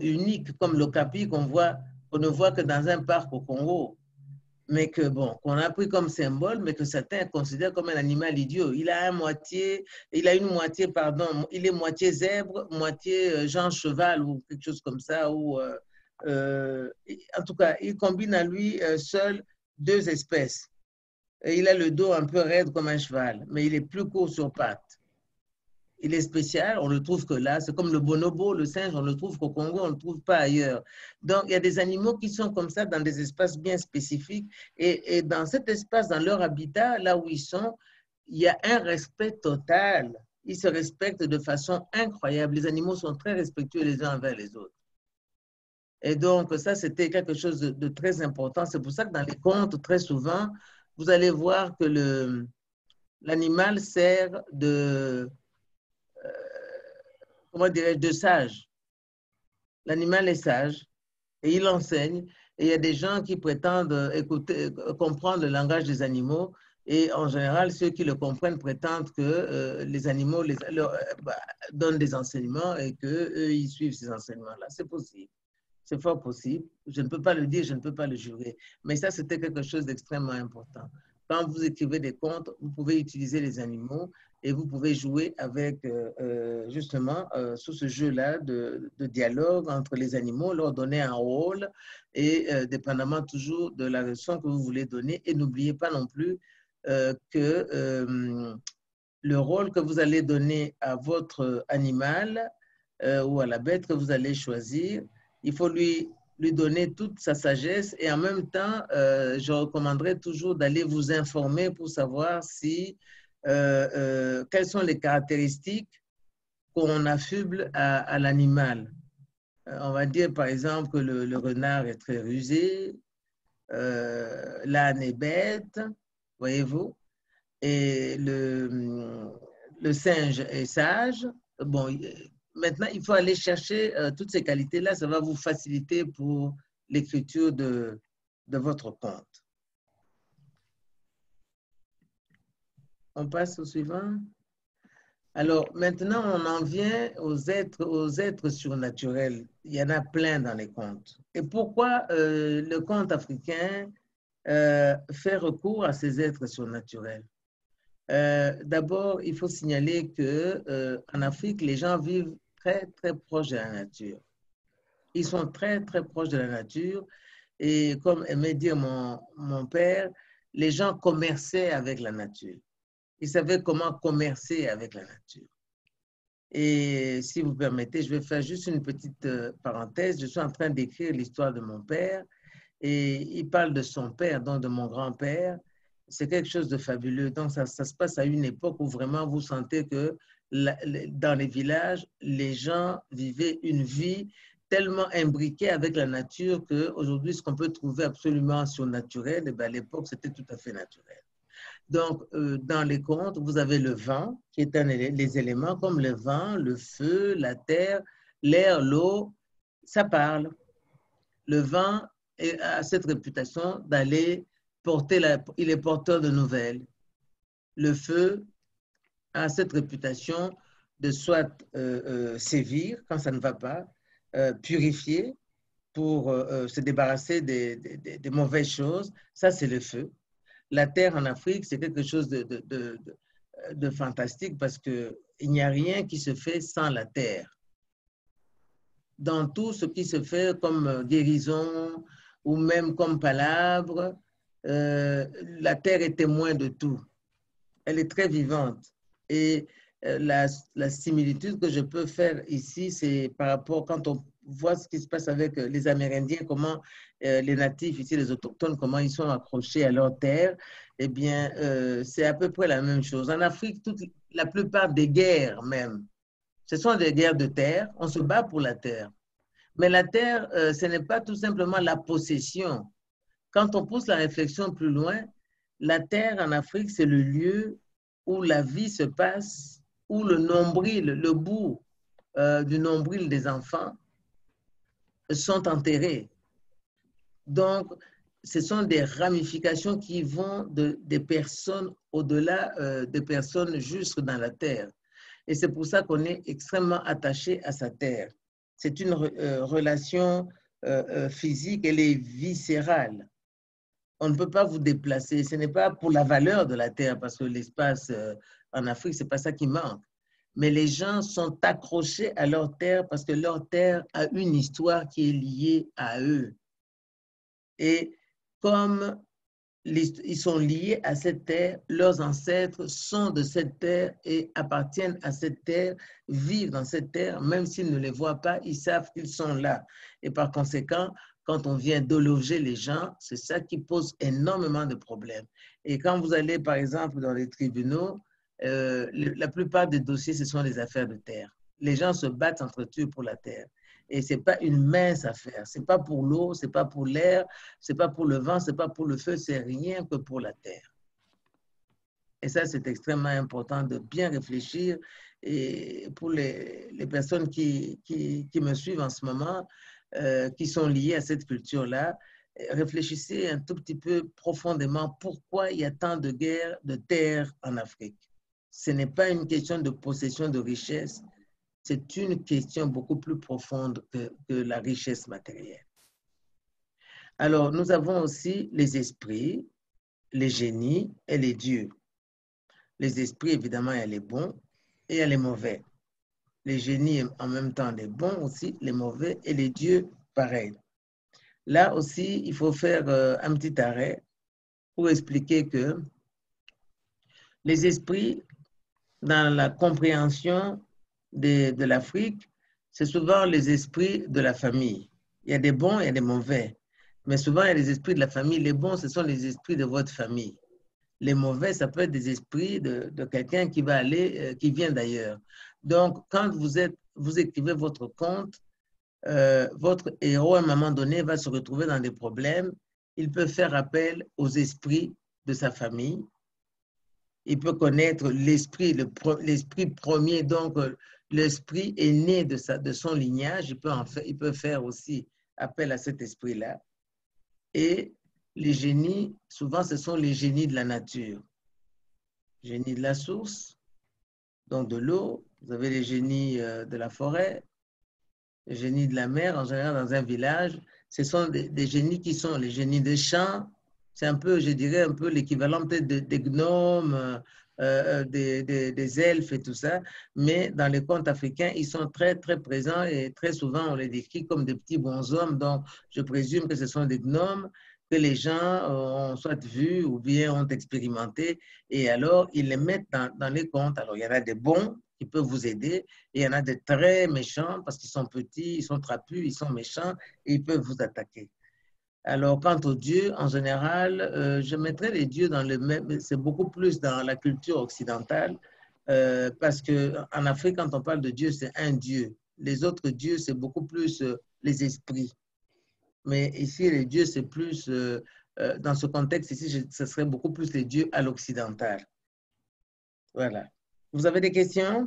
uniques, comme l'okapi qu'on ne voit que dans un parc au Congo, mais qu'on a pris comme symbole, mais que certains considèrent comme un animal idiot. Il est moitié zèbre, moitié genre cheval ou quelque chose comme ça, ou en tout cas, il combine à lui seul deux espèces. Et il a le dos un peu raide comme un cheval, mais il est plus court sur pattes. Il est spécial, on ne le trouve que là. C'est comme le bonobo, le singe, on ne le trouve qu'au Congo, on ne le trouve pas ailleurs. Donc, il y a des animaux qui sont comme ça dans des espaces bien spécifiques. Et dans cet espace, dans leur habitat, là où ils sont, il y a un respect total. Ils se respectent de façon incroyable. Les animaux sont très respectueux les uns envers les autres. Et donc, ça, c'était quelque chose de très important. C'est pour ça que dans les contes, très souvent, vous allez voir que l'animal sert de... comment dirais-je, de sage. L'animal est sage et il enseigne. Et il y a des gens qui prétendent écouter, comprendre le langage des animaux. Et en général, ceux qui le comprennent prétendent que les animaux leur donnent des enseignements et qu'eux, ils suivent ces enseignements-là. C'est possible. C'est fort possible. Je ne peux pas le dire, je ne peux pas le jurer. Mais ça, c'était quelque chose d'extrêmement important. Quand vous écrivez des contes, vous pouvez utiliser les animaux et vous pouvez jouer avec, justement, sous ce jeu-là de dialogue entre les animaux, leur donner un rôle et dépendamment toujours de la leçon que vous voulez donner. Et n'oubliez pas non plus que le rôle que vous allez donner à votre animal ou à la bête que vous allez choisir, il faut lui donner toute sa sagesse et en même temps, je recommanderais toujours d'aller vous informer pour savoir si, quelles sont les caractéristiques qu'on affuble à l'animal. On va dire par exemple que le renard est très rusé, l'âne est bête, voyez-vous, et le singe est sage. Bon, maintenant, il faut aller chercher toutes ces qualités-là. Ça va vous faciliter pour l'écriture de votre conte. On passe au suivant. Alors, maintenant, on en vient aux êtres surnaturels. Il y en a plein dans les contes. Et pourquoi le conte africain fait recours à ces êtres surnaturels? D'abord, il faut signaler qu'en Afrique, les gens vivent très, très proches de la nature. Ils sont très, très proches de la nature. Et comme aimait dire mon père, les gens commerçaient avec la nature. Ils savaient comment commercer avec la nature. Et si vous permettez, je vais faire juste une petite parenthèse. Je suis en train d'écrire l'histoire de mon père et il parle de son père, donc de mon grand-père. C'est quelque chose de fabuleux. Donc, ça se passe à une époque où vraiment vous sentez que dans les villages, les gens vivaient une vie tellement imbriquée avec la nature qu'aujourd'hui, ce qu'on peut trouver absolument surnaturel, eh bien, à l'époque, c'était tout à fait naturel. Donc, dans les contes, vous avez le vent, qui est les éléments comme le vent, le feu, la terre, l'air, l'eau, ça parle. Le vent a cette réputation d'aller porter, il est porteur de nouvelles. Le feu a cette réputation de soit sévir quand ça ne va pas, purifier pour se débarrasser des mauvaises choses. Ça, c'est le feu. La terre en Afrique, c'est quelque chose de fantastique parce qu'il n'y a rien qui se fait sans la terre. Dans tout ce qui se fait comme guérison ou même comme palabre, la terre est témoin de tout. Elle est très vivante. Et la similitude que je peux faire ici, c'est par rapport, quand on voit ce qui se passe avec les Amérindiens, comment les natifs ici, les autochtones, comment ils sont accrochés à leur terre, eh bien, c'est à peu près la même chose. En Afrique, la plupart des guerres même, ce sont des guerres de terre. On se bat pour la terre. Mais la terre, ce n'est pas tout simplement la possession. Quand on pousse la réflexion plus loin, la terre en Afrique, c'est le lieu où la vie se passe, où le nombril, le bout du nombril des enfants sont enterrés. Donc, ce sont des ramifications qui vont des personnes au-delà des personnes jusque dans la terre. Et c'est pour ça qu'on est extrêmement attaché à sa terre. C'est une relation physique, elle est viscérale. On ne peut pas vous déplacer. Ce n'est pas pour la valeur de la terre, parce que l'espace en Afrique, ce n'est pas ça qui manque. Mais les gens sont accrochés à leur terre parce que leur terre a une histoire qui est liée à eux. Et comme ils sont liés à cette terre, leurs ancêtres sont de cette terre et appartiennent à cette terre, vivent dans cette terre, même s'ils ne les voient pas, ils savent qu'ils sont là. Et par conséquent, quand on vient déloger les gens, c'est ça qui pose énormément de problèmes. Et quand vous allez, par exemple, dans les tribunaux, la plupart des dossiers, ce sont des affaires de terre. Les gens se battent entre eux pour la terre. Et ce n'est pas une mince affaire. Ce n'est pas pour l'eau, ce n'est pas pour l'air, ce n'est pas pour le vent, ce n'est pas pour le feu, c'est rien que pour la terre. Et ça, c'est extrêmement important de bien réfléchir. Et pour les personnes qui me suivent en ce moment, qui sont liées à cette culture-là, réfléchissez un tout petit peu profondément pourquoi il y a tant de guerres de terre en Afrique. Ce n'est pas une question de possession de richesse, c'est une question beaucoup plus profonde que la richesse matérielle. Alors, nous avons aussi les esprits, les génies et les dieux. Les esprits, évidemment, il y a les bons et il y a les mauvais. Les génies, en même temps, les bons aussi, les mauvais, et les dieux, pareil. Là aussi, il faut faire un petit arrêt pour expliquer que les esprits, dans la compréhension de l'Afrique, c'est souvent les esprits de la famille. Il y a des bons, il y a des mauvais. Mais souvent, il y a les esprits de la famille. Les bons, ce sont les esprits de votre famille. Les mauvais, ça peut être des esprits de quelqu'un qui va aller, qui vient d'ailleurs. Donc, quand vous écrivez votre conte, votre héros, à un moment donné, va se retrouver dans des problèmes. Il peut faire appel aux esprits de sa famille. Il peut connaître l'esprit premier, donc l'esprit aîné de son lignage. Il peut faire aussi appel à cet esprit-là. Et les génies, souvent, ce sont les génies de la nature. Génies de la source, donc de l'eau. Vous avez les génies de la forêt, les génies de la mer. En général, dans un village, ce sont des génies qui sont les génies des champs. C'est un peu, je dirais, un peu l'équivalent peut-être des gnomes, des elfes et tout ça. Mais dans les contes africains, ils sont très, très présents et très souvent, on les décrit comme des petits bonshommes. Donc, je présume que ce sont des gnomes que les gens ont soit vus ou bien ont expérimenté. Et alors, ils les mettent dans les contes. Alors, il y en a des bons qui peuvent vous aider et il y en a des très méchants parce qu'ils sont petits, ils sont trapus, ils sont méchants et ils peuvent vous attaquer. Alors, quant aux dieux, en général, je mettrais les dieux dans le même, c'est beaucoup plus dans la culture occidentale, parce qu'en Afrique, quand on parle de Dieu, c'est un Dieu. Les autres dieux, c'est beaucoup plus les esprits. Mais ici, les dieux, c'est plus, dans ce contexte ici, ce serait beaucoup plus les dieux à l'occidental. Voilà. Vous avez des questions?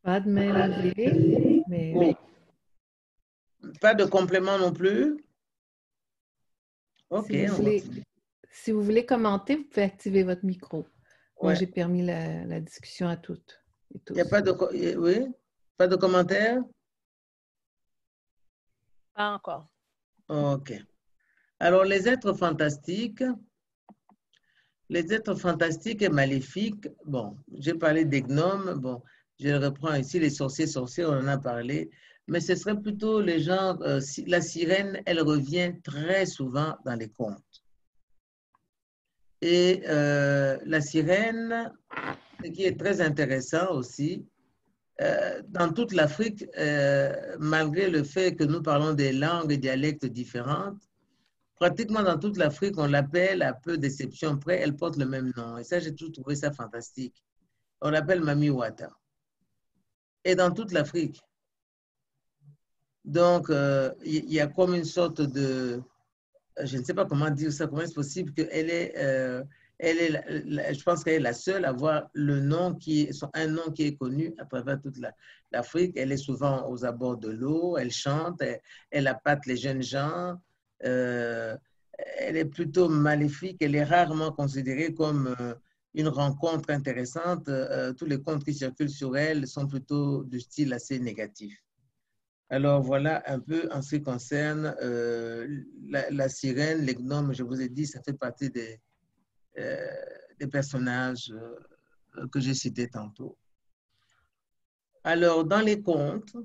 Pas de main levée, mais... Pas de complément non plus? OK. Si vous voulez commenter, vous pouvez activer votre micro. Moi, Ouais. j'ai permis la discussion à toutes et tous. Il n'y a pas de, oui? Pas de commentaires? Pas encore. OK. Alors, les êtres fantastiques et maléfiques, bon, j'ai parlé des gnomes, bon, je reprends ici les sorciers, on en a parlé, mais ce serait plutôt les gens, la sirène, elle revient très souvent dans les contes. Et la sirène, ce qui est très intéressant aussi, dans toute l'Afrique, malgré le fait que nous parlons des langues et dialectes différentes, pratiquement dans toute l'Afrique, on l'appelle, à peu d'exceptions près, elle porte le même nom. Et ça, j'ai toujours trouvé ça fantastique. On l'appelle Mami Wata. Et dans toute l'Afrique. Donc, il y a comme une sorte de... Je ne sais pas comment dire ça, comment est-ce possible qu'elle est... je pense qu'elle est la seule à avoir un nom qui est connu à travers toute l'Afrique. Elle est souvent aux abords de l'eau, elle chante, elle appâte les jeunes gens. Elle est plutôt maléfique, elle est rarement considérée comme une rencontre intéressante. Tous les contes qui circulent sur elle sont plutôt du style assez négatif. Alors voilà un peu en ce qui concerne la sirène, les gnomes, je vous ai dit, ça fait partie des personnages que j'ai cités tantôt. Alors, dans les contes,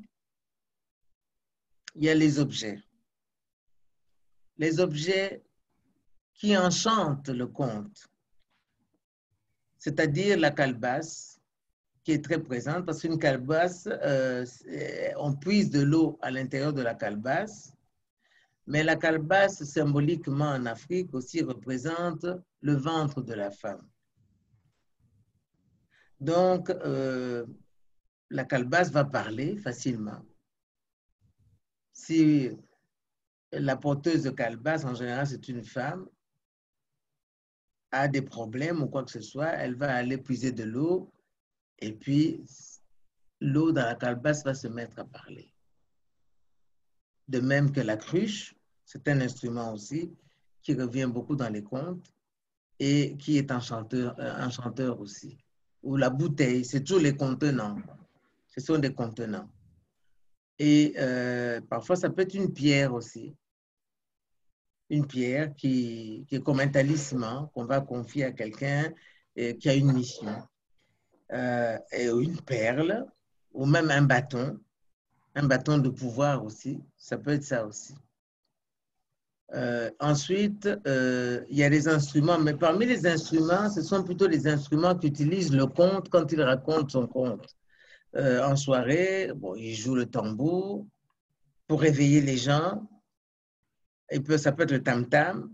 il y a les objets. Les objets qui enchante le conte, c'est-à-dire la calebasse, qui est très présente, parce qu'une calebasse, on puise de l'eau à l'intérieur de la calebasse, mais la calebasse, symboliquement en Afrique, aussi représente le ventre de la femme. Donc, la calebasse va parler facilement. Si la porteuse de calebasse, en général, c'est une femme, a des problèmes ou quoi que ce soit, elle va aller puiser de l'eau et puis l'eau dans la calebasse va se mettre à parler. De même que la cruche, c'est un instrument aussi qui revient beaucoup dans les contes et qui est enchanteur aussi. Ou la bouteille, c'est toujours les contenants. Ce sont des contenants. Et parfois, ça peut être une pierre aussi. Une pierre qui est comme un talisman qu'on va confier à quelqu'un qui a une mission. Et une perle, ou même un bâton de pouvoir aussi. Ça peut être ça aussi. Ensuite, il y a les instruments, mais parmi les instruments, ce sont plutôt les instruments qu'utilise le conte quand il raconte son conte. En soirée, bon, il joue le tambour pour réveiller les gens. Et puis, ça peut être le tam-tam.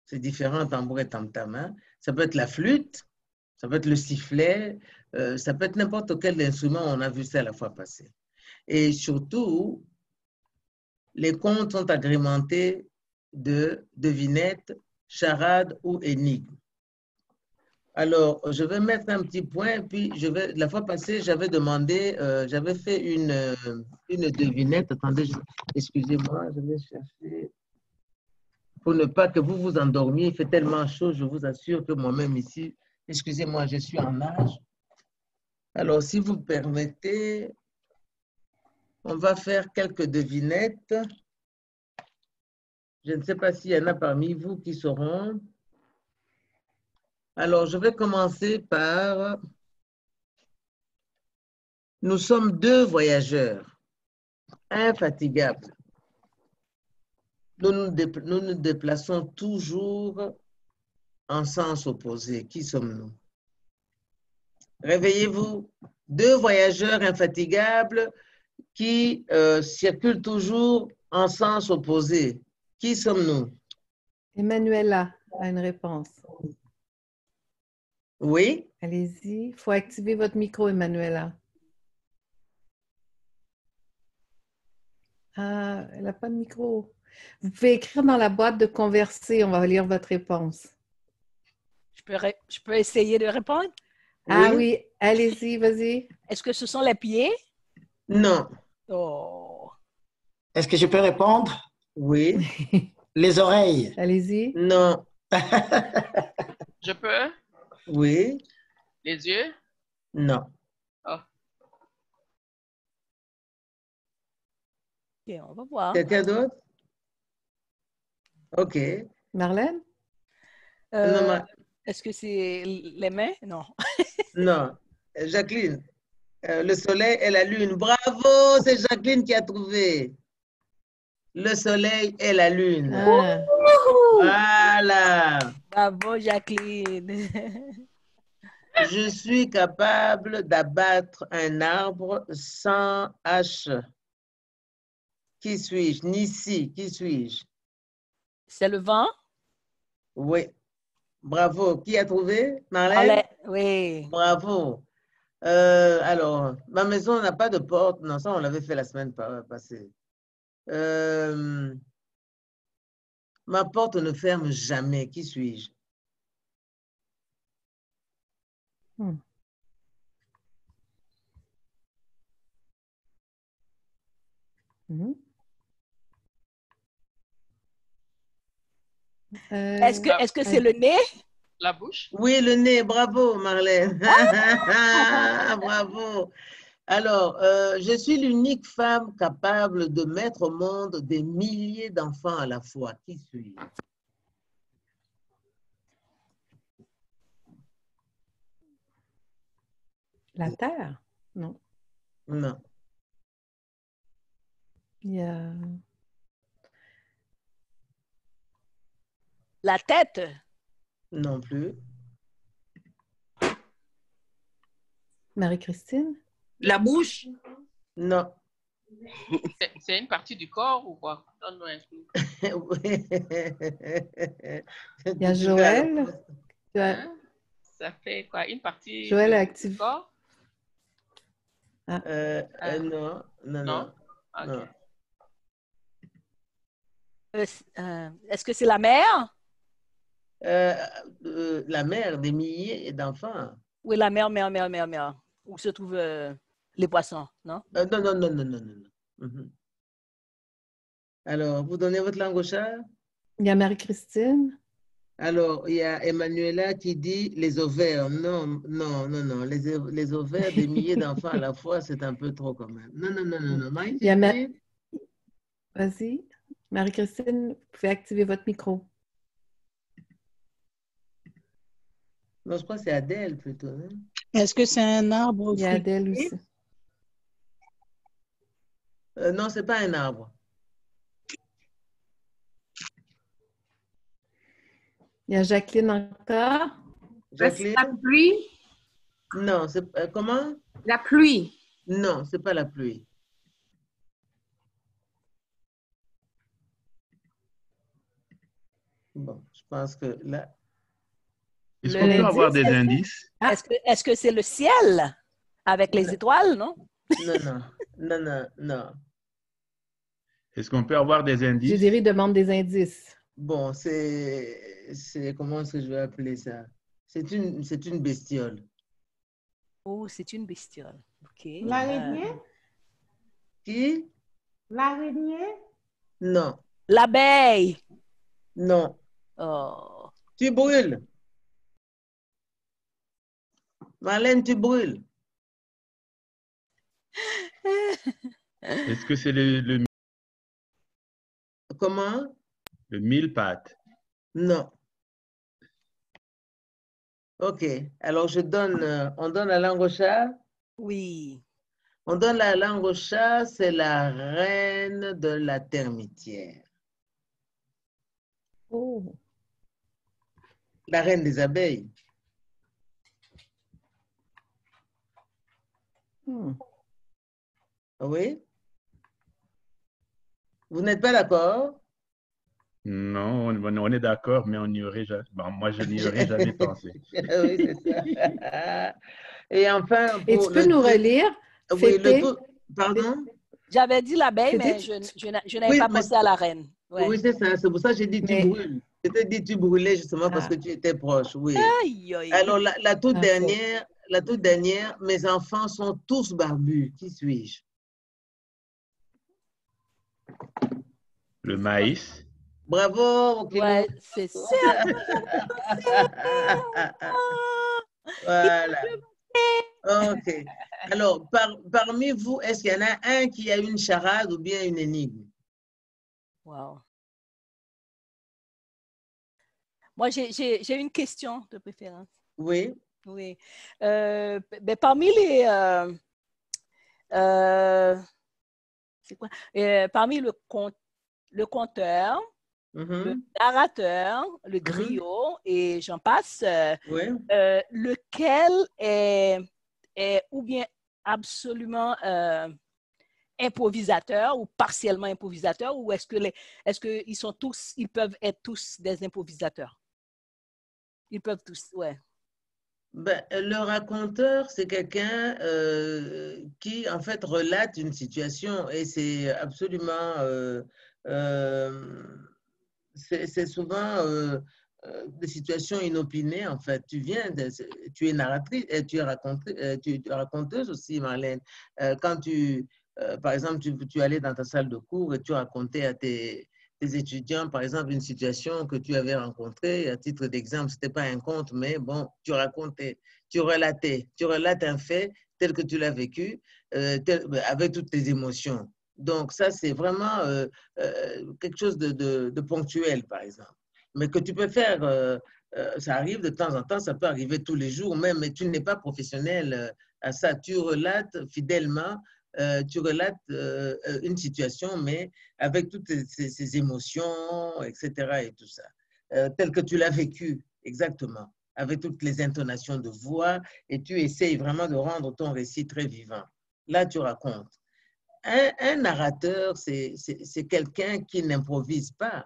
C'est différent, tambour et tam-tam. Hein? Ça peut être la flûte, ça peut être le sifflet, ça peut être n'importe quel instrument. On a vu ça la fois passée. Et surtout, les contes sont agrémentés de devinettes, charades ou énigmes. Alors, je vais mettre un petit point, puis la fois passée, j'avais demandé, j'avais fait une devinette. Attendez, excusez-moi, je vais chercher. Pour ne pas que vous vous endormiez, il fait tellement chaud, je vous assure que moi-même ici, excusez-moi, je suis en nage. Alors, si vous permettez, on va faire quelques devinettes. Je ne sais pas s'il y en a parmi vous qui sauront. Alors, je vais commencer par... Nous sommes deux voyageurs, infatigables. Nous nous déplaçons toujours en sens opposé. Qui sommes-nous? Réveillez-vous. Deux voyageurs infatigables qui circulent toujours en sens opposé. Qui sommes-nous? Emmanuela a une réponse. Oui? Allez-y. Il faut activer votre micro, Emmanuela. Ah, elle n'a pas de micro. Vous pouvez écrire dans la boîte de converser. On va lire votre réponse. Je peux essayer de répondre? Ah oui, allez-y, vas-y. Est-ce que ce sont les pieds? Non. Oh. Est-ce que je peux répondre? Oui. Les oreilles. Allez-y. Non. Je peux? Oui. Les yeux? Non. Oh. Ok, on va voir. Quelqu'un d'autre? OK. Marlène? Non, est-ce que c'est les mains? Non. Non. Jacqueline, le soleil et la lune. Bravo, c'est Jacqueline qui a trouvé. Le soleil et la lune. Ah. Voilà. Bravo, Jacqueline. Je suis capable d'abattre un arbre sans hache. Qui suis-je? Nissi, qui suis-je? C'est le vent? Oui. Bravo. Qui a trouvé? Marlène? Oui. Bravo. Alors, ma maison n'a pas de porte. Non, ça, on l'avait fait la semaine passée. Ma porte ne ferme jamais. Qui suis-je? Est-ce que c'est le nez? La bouche? Oui, le nez. Bravo, Marlène. Bravo. Alors, je suis l'unique femme capable de mettre au monde des milliers d'enfants à la fois. Qui suis-je? La Terre? Non. Non. Il y a... La tête. Non plus. Marie-Christine? La bouche? Non. C'est une partie du corps ou quoi? Donne-nous un truc. Il y a Joël. Hein? Ça fait quoi? Une partie Joël est du actif. corps? Non, non, non, Non? non. Ok. Est-ce que c'est la mer? La mère des milliers d'enfants. Oui, la mer. Où se trouvent les poissons, non? Non, non, non, non, non, non. Mhm. Alors, vous donnez votre langue au chat? Il y a Marie-Christine. Alors, il y a Emmanuela qui dit les ovaires. Non, non, non, non. Les ovaires des milliers d'enfants à la fois, c'est un peu trop quand même. Non, non, non, non, non. Il y a Vas-y. Marie-Christine, vous pouvez activer votre micro. Non, je crois que c'est Adèle plutôt. Hein? Est-ce que c'est un arbre Il y a Adèle aussi. Non, ce n'est pas un arbre. Il y a Jacqueline encore. Jacqueline? La pluie? Non, c'est comment? La pluie. Non, ce n'est pas la pluie. Bon, je pense que là... Est-ce qu'on peut avoir des indices? Est-ce que c'est le ciel avec les étoiles, non? Non, non, non, non, non. Est-ce qu'on peut avoir des indices? Jédéry demande des indices. Bon, comment est-ce que je vais appeler ça? C'est une bestiole. Oh, c'est une bestiole. OK. L'araignée? Qui? L'araignée? Non. L'abeille. Non. Oh. Tu brûles. Marlène, tu brûles. Est-ce que c'est le Comment? Le mille-pattes. Non. OK. Alors, on donne la langue au chat? Oui. On donne la langue au chat, c'est la reine de la termitière. Oh. La reine des abeilles. Oui? Vous n'êtes pas d'accord? Non, on est d'accord, mais on n'y aurait jamais. Bon, moi, je n'y aurais jamais pensé. Oui, c'est ça. Et enfin, Et tu peux nous relire? Oui, pardon? J'avais dit l'abeille, mais je n'avais pas pensé à la reine. Ouais. Oui, c'est ça. C'est pour ça que j'ai dit tu brûles. Je t'ai dit tu brûlais justement parce que tu étais proche. Oui. Aïe, aïe. Alors, la toute dernière, mes enfants sont tous barbus. Qui suis-je? Le maïs. Bravo. Ouais, c'est ça. Voilà. OK. Alors, parmi vous, est-ce qu'il y en a un qui a une charade ou bien une énigme? Wow. Moi, j'ai une question de préférence. Oui. Oui. Ben, parmi les... c'est quoi? Parmi le conteur, le narrateur, le griot, et j'en passe, lequel est ou bien absolument improvisateur ou partiellement improvisateur, ou est-ce qu'ils peuvent être tous des improvisateurs? Ils peuvent tous, ouais. Ben, le raconteur, c'est quelqu'un qui, en fait, relate une situation et c'est absolument... c'est souvent des situations inopinées, en fait. Tu es narratrice, tu es raconteuse aussi, Marlène. Quand par exemple, tu allais dans ta salle de cours et tu racontais à tes étudiants, par exemple, une situation que tu avais rencontrée, à titre d'exemple, ce n'était pas un conte, mais bon, tu racontais, tu relates un fait tel que tu l'as vécu, avec toutes tes émotions. Donc, ça, c'est vraiment quelque chose de ponctuel, par exemple. Mais que tu peux faire, ça arrive de temps en temps, ça peut arriver tous les jours même, mais tu n'es pas professionnel à ça. Tu relates fidèlement, tu relates une situation, mais avec toutes ces émotions, etc. et tout ça. tel que tu l'as vécu, exactement, avec toutes les intonations de voix, et tu essayes vraiment de rendre ton récit très vivant. Là, tu racontes. Un narrateur, c'est quelqu'un qui n'improvise pas.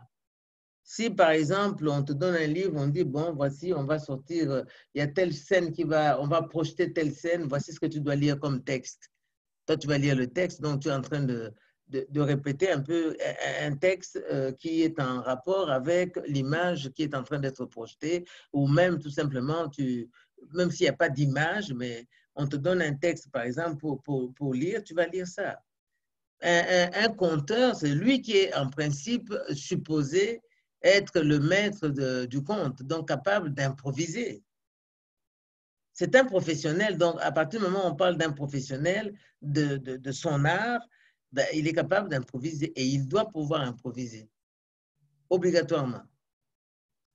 Si, par exemple, on te donne un livre, on dit, bon, voici, on va sortir, il y a telle scène on va projeter telle scène, voici ce que tu dois lire comme texte. Toi, tu vas lire le texte, donc tu es en train de répéter un peu un texte qui est en rapport avec l'image qui est en train d'être projetée, ou même tout simplement, même s'il n'y a pas d'image, mais on te donne un texte, par exemple, pour lire, tu vas lire ça. Un conteur, c'est lui qui est en principe supposé être le maître du conte, donc capable d'improviser. C'est un professionnel, donc à partir du moment où on parle d'un professionnel de son art, ben, il est capable d'improviser et il doit pouvoir improviser, obligatoirement.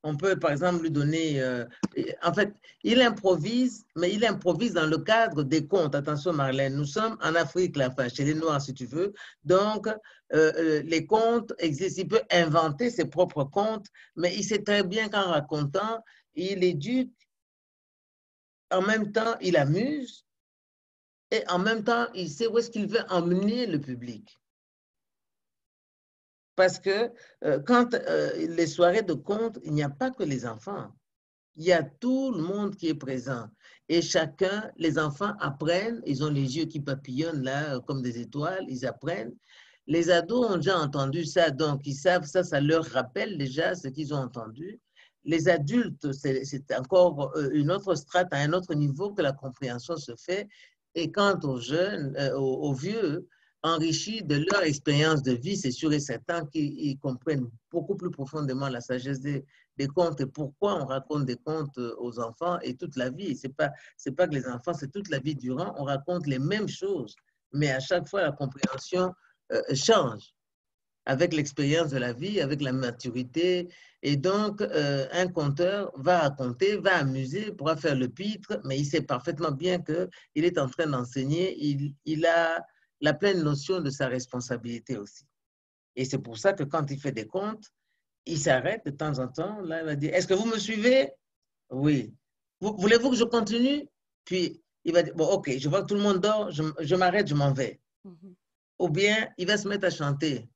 On peut, par exemple, lui donner... en fait, il improvise, mais il improvise dans le cadre des contes. Attention, Marlène, nous sommes en Afrique, là, enfin, chez les Noirs, si tu veux. Donc, les contes existent. Il peut inventer ses propres contes, mais il sait très bien qu'en racontant, il éduque, en même temps, il amuse, et en même temps, il sait où est-ce qu'il veut emmener le public. Parce que quand les soirées de contes, il n'y a pas que les enfants. Il y a tout le monde qui est présent. Et chacun, les enfants apprennent, ils ont les yeux qui papillonnent là, comme des étoiles, ils apprennent. Les ados ont déjà entendu ça, donc ils savent ça, ça leur rappelle déjà ce qu'ils ont entendu. Les adultes, c'est encore une autre strate, à un autre niveau que la compréhension se fait. Et quant aux jeunes, aux vieux, enrichis de leur expérience de vie, c'est sûr et certain qu'ils comprennent beaucoup plus profondément la sagesse des contes et pourquoi on raconte des contes aux enfants et toute la vie. C'est pas que les enfants, c'est toute la vie durant, on raconte les mêmes choses, mais à chaque fois, la compréhension change avec l'expérience de la vie, avec la maturité. Et donc, un conteur va raconter, va amuser, pourra faire le pitre, mais il sait parfaitement bien qu'il est en train d'enseigner, il a la pleine notion de sa responsabilité aussi. Et c'est pour ça que quand il fait des contes, il s'arrête de temps en temps, là, il va dire, est-ce que vous me suivez? Oui. Voulez-vous que je continue? Puis, il va dire, bon, ok, je vois que tout le monde dort, je m'arrête, je m'en vais. Ou bien, il va se mettre à chanter.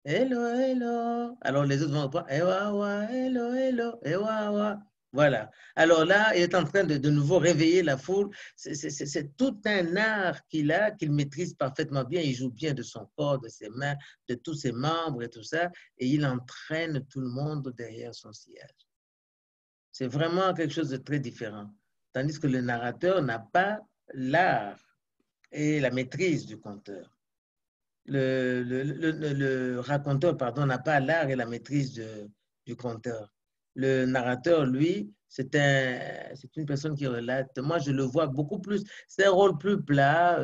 Hello, hello. Alors, les autres vont répondre, ewa, hello, hello, ewa. Voilà. Alors là, il est en train de nouveau réveiller la foule. C'est tout un art qu'il a, qu'il maîtrise parfaitement bien. Il joue bien de son corps, de ses mains, de tous ses membres et tout ça. Et il entraîne tout le monde derrière son sillage. C'est vraiment quelque chose de très différent. Tandis que le narrateur n'a pas l'art et la maîtrise du conteur. Le raconteur, pardon, n'a pas l'art et la maîtrise du conteur. Le narrateur, lui, c'est une personne qui relate. Moi, je le vois beaucoup plus. C'est un rôle plus plat,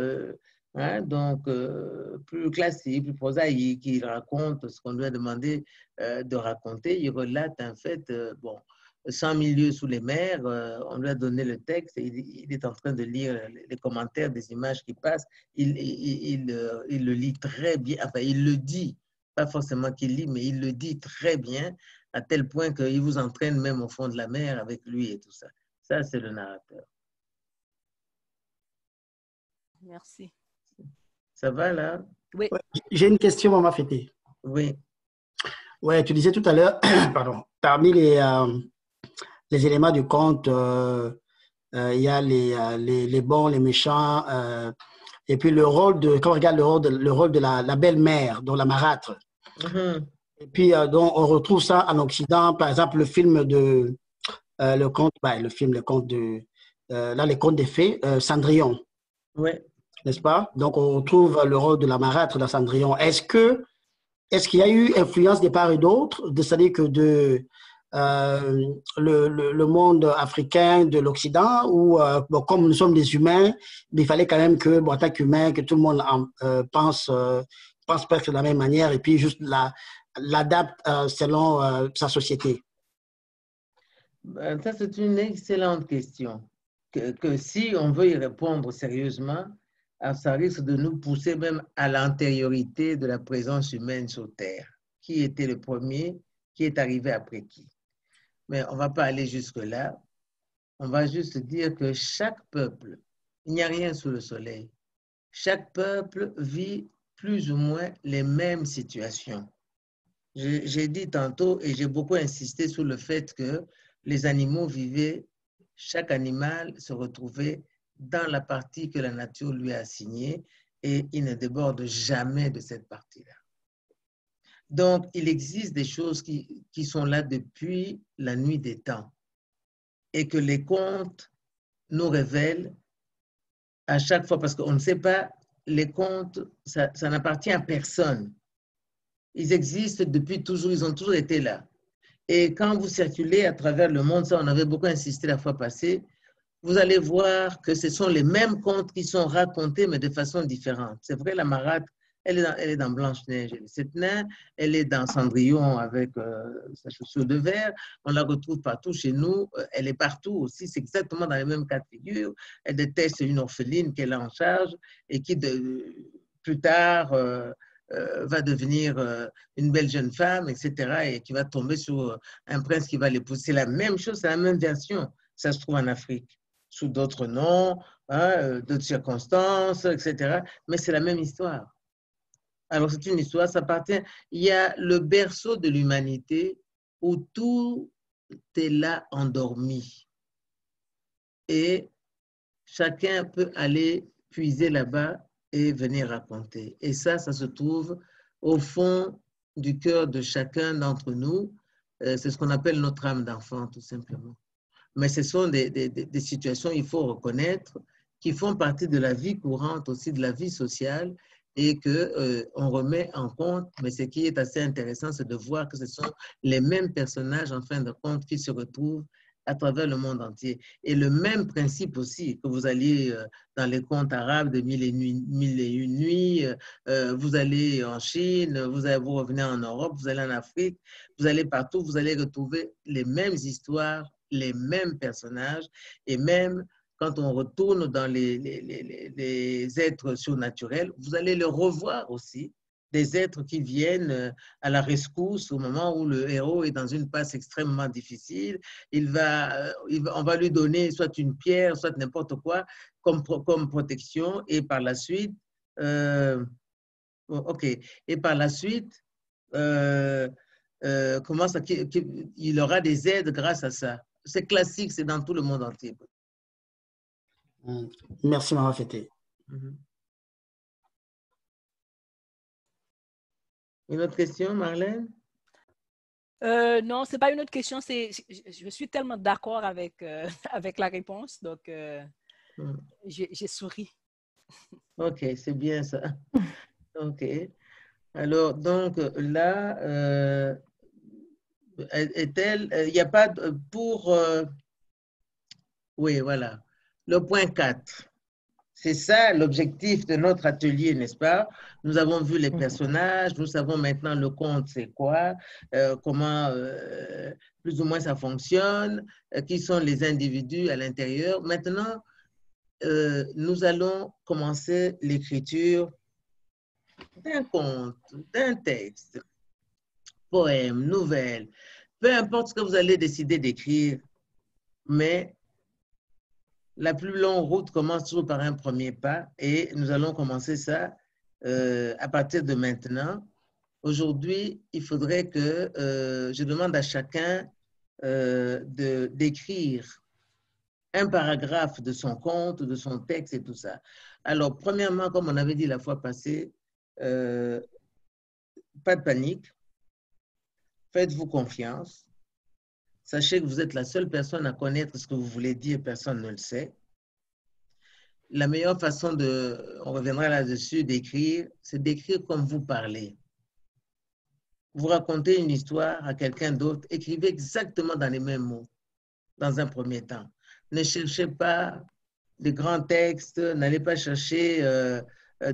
donc plus classique, plus prosaïque. Il raconte ce qu'on lui a demandé de raconter. Il relate, en fait, bon, 100 000 lieues sous les mers, on lui a donné le texte et il est en train de lire les commentaires des images qui passent. Il le lit très bien, enfin, il le dit, pas forcément qu'il lit, mais il le dit très bien, à tel point qu'il vous entraîne même au fond de la mer avec lui et tout ça. Ça, c'est le narrateur. Merci. Ça va, là? Oui. J'ai une question, Maman Fété. Oui. Ouais, tu disais tout à l'heure, pardon, parmi les éléments du conte, il y a les bons, les méchants, et puis le rôle quand on regarde le rôle de la belle-mère, dans la marâtre. Et puis, donc, on retrouve ça en Occident, par exemple, le film de, le conte de, là, les contes des fées, Cendrillon. Oui. N'est-ce pas? Donc, on retrouve le rôle de la marâtre dans Cendrillon. Est-ce qu'il y a eu influence des part et d'autre, c'est-à-dire que le monde africain de l'Occident, où, bon, comme nous sommes des humains, mais il fallait quand même que, bon, en tant qu'humain, que tout le monde pense presque de la même manière et puis juste l'adapte selon sa société. Ça, c'est une excellente question. Que si on veut y répondre sérieusement, ça risque de nous pousser même à l'antériorité de la présence humaine sur Terre. Qui était le premier qui est arrivé après qui. Mais on ne va pas aller jusque-là. On va juste dire que chaque peuple, il n'y a rien sous le soleil. Chaque peuple vit plus ou moins les mêmes situations. J'ai dit tantôt et j'ai beaucoup insisté sur le fait que les animaux vivaient, chaque animal se retrouvait dans la partie que la nature lui a assignée et il ne déborde jamais de cette partie-là. Donc, il existe des choses qui sont là depuis la nuit des temps et que les contes nous révèlent à chaque fois, parce qu'on ne sait pas, les contes, ça n'appartient à personne. Ils existent depuis toujours, ils ont toujours été là. Et quand vous circulez à travers le monde, ça on avait beaucoup insisté la fois passée, vous allez voir que ce sont les mêmes contes qui sont racontés, mais de façon différente. C'est vrai, la marâtre, elle est dans Blanche-Neige et les Sept Nains, elle est dans Cendrillon avec sa chaussure de verre, on la retrouve partout chez nous, elle est partout aussi, c'est exactement dans les mêmes cas de figure. Elle déteste une orpheline qu'elle a en charge et qui, plus tard, va devenir une belle jeune femme, etc., et qui va tomber sur un prince qui va l'épouser. C'est la même chose, c'est la même version. Ça se trouve en Afrique, sous d'autres noms, hein, d'autres circonstances, etc., mais c'est la même histoire. Alors, c'est une histoire, ça appartient. Il y a le berceau de l'humanité où tout est là endormi. Et chacun peut aller puiser là-bas et venir raconter. Et ça se trouve au fond du cœur de chacun d'entre nous. C'est ce qu'on appelle notre âme d'enfant, tout simplement. Mais ce sont des situations, il faut reconnaître, qui font partie de la vie courante, aussi de la vie sociale, et qu'on remet en compte. Mais ce qui est assez intéressant, c'est de voir que ce sont les mêmes personnages, en fin de compte, qui se retrouvent à travers le monde entier. Et le même principe aussi, que vous alliez dans les contes arabes de Mille et une nuits, vous allez en Chine, vous revenez en Europe, vous allez en Afrique, vous allez partout, vous allez retrouver les mêmes histoires, les mêmes personnages, et même quand on retourne dans les êtres surnaturels, vous allez le revoir aussi, des êtres qui viennent à la rescousse au moment où le héros est dans une passe extrêmement difficile. On va lui donner soit une pierre, soit n'importe quoi comme protection, et par la suite, et par la suite, il aura des aides grâce à ça. C'est classique, c'est dans tout le monde entier. Merci, Maman Fété. Une autre question, Marlène? Non, ce n'est pas une autre question. Je suis tellement d'accord avec, avec la réponse, donc j'ai souri. Ok, c'est bien ça. Ok. Alors, donc là, est-elle, il n'y a pas pour... oui, voilà. Le point 4. C'est ça l'objectif de notre atelier, n'est-ce pas? Nous avons vu les personnages, nous savons maintenant le conte, c'est quoi, comment plus ou moins ça fonctionne, qui sont les individus à l'intérieur. Maintenant, nous allons commencer l'écriture d'un conte, d'un texte, poème, nouvelle, peu importe ce que vous allez décider d'écrire, mais la plus longue route commence toujours par un premier pas et nous allons commencer ça à partir de maintenant. Aujourd'hui, il faudrait que je demande à chacun d'écrire un paragraphe de son conte, de son texte et tout ça. Alors, premièrement, comme on avait dit la fois passée, pas de panique, faites-vous confiance. Sachez que vous êtes la seule personne à connaître ce que vous voulez dire, personne ne le sait. La meilleure façon on reviendra là-dessus, d'écrire, c'est d'écrire comme vous parlez. Vous racontez une histoire à quelqu'un d'autre, écrivez exactement dans les mêmes mots, dans un premier temps. Ne cherchez pas de grands textes, n'allez pas chercher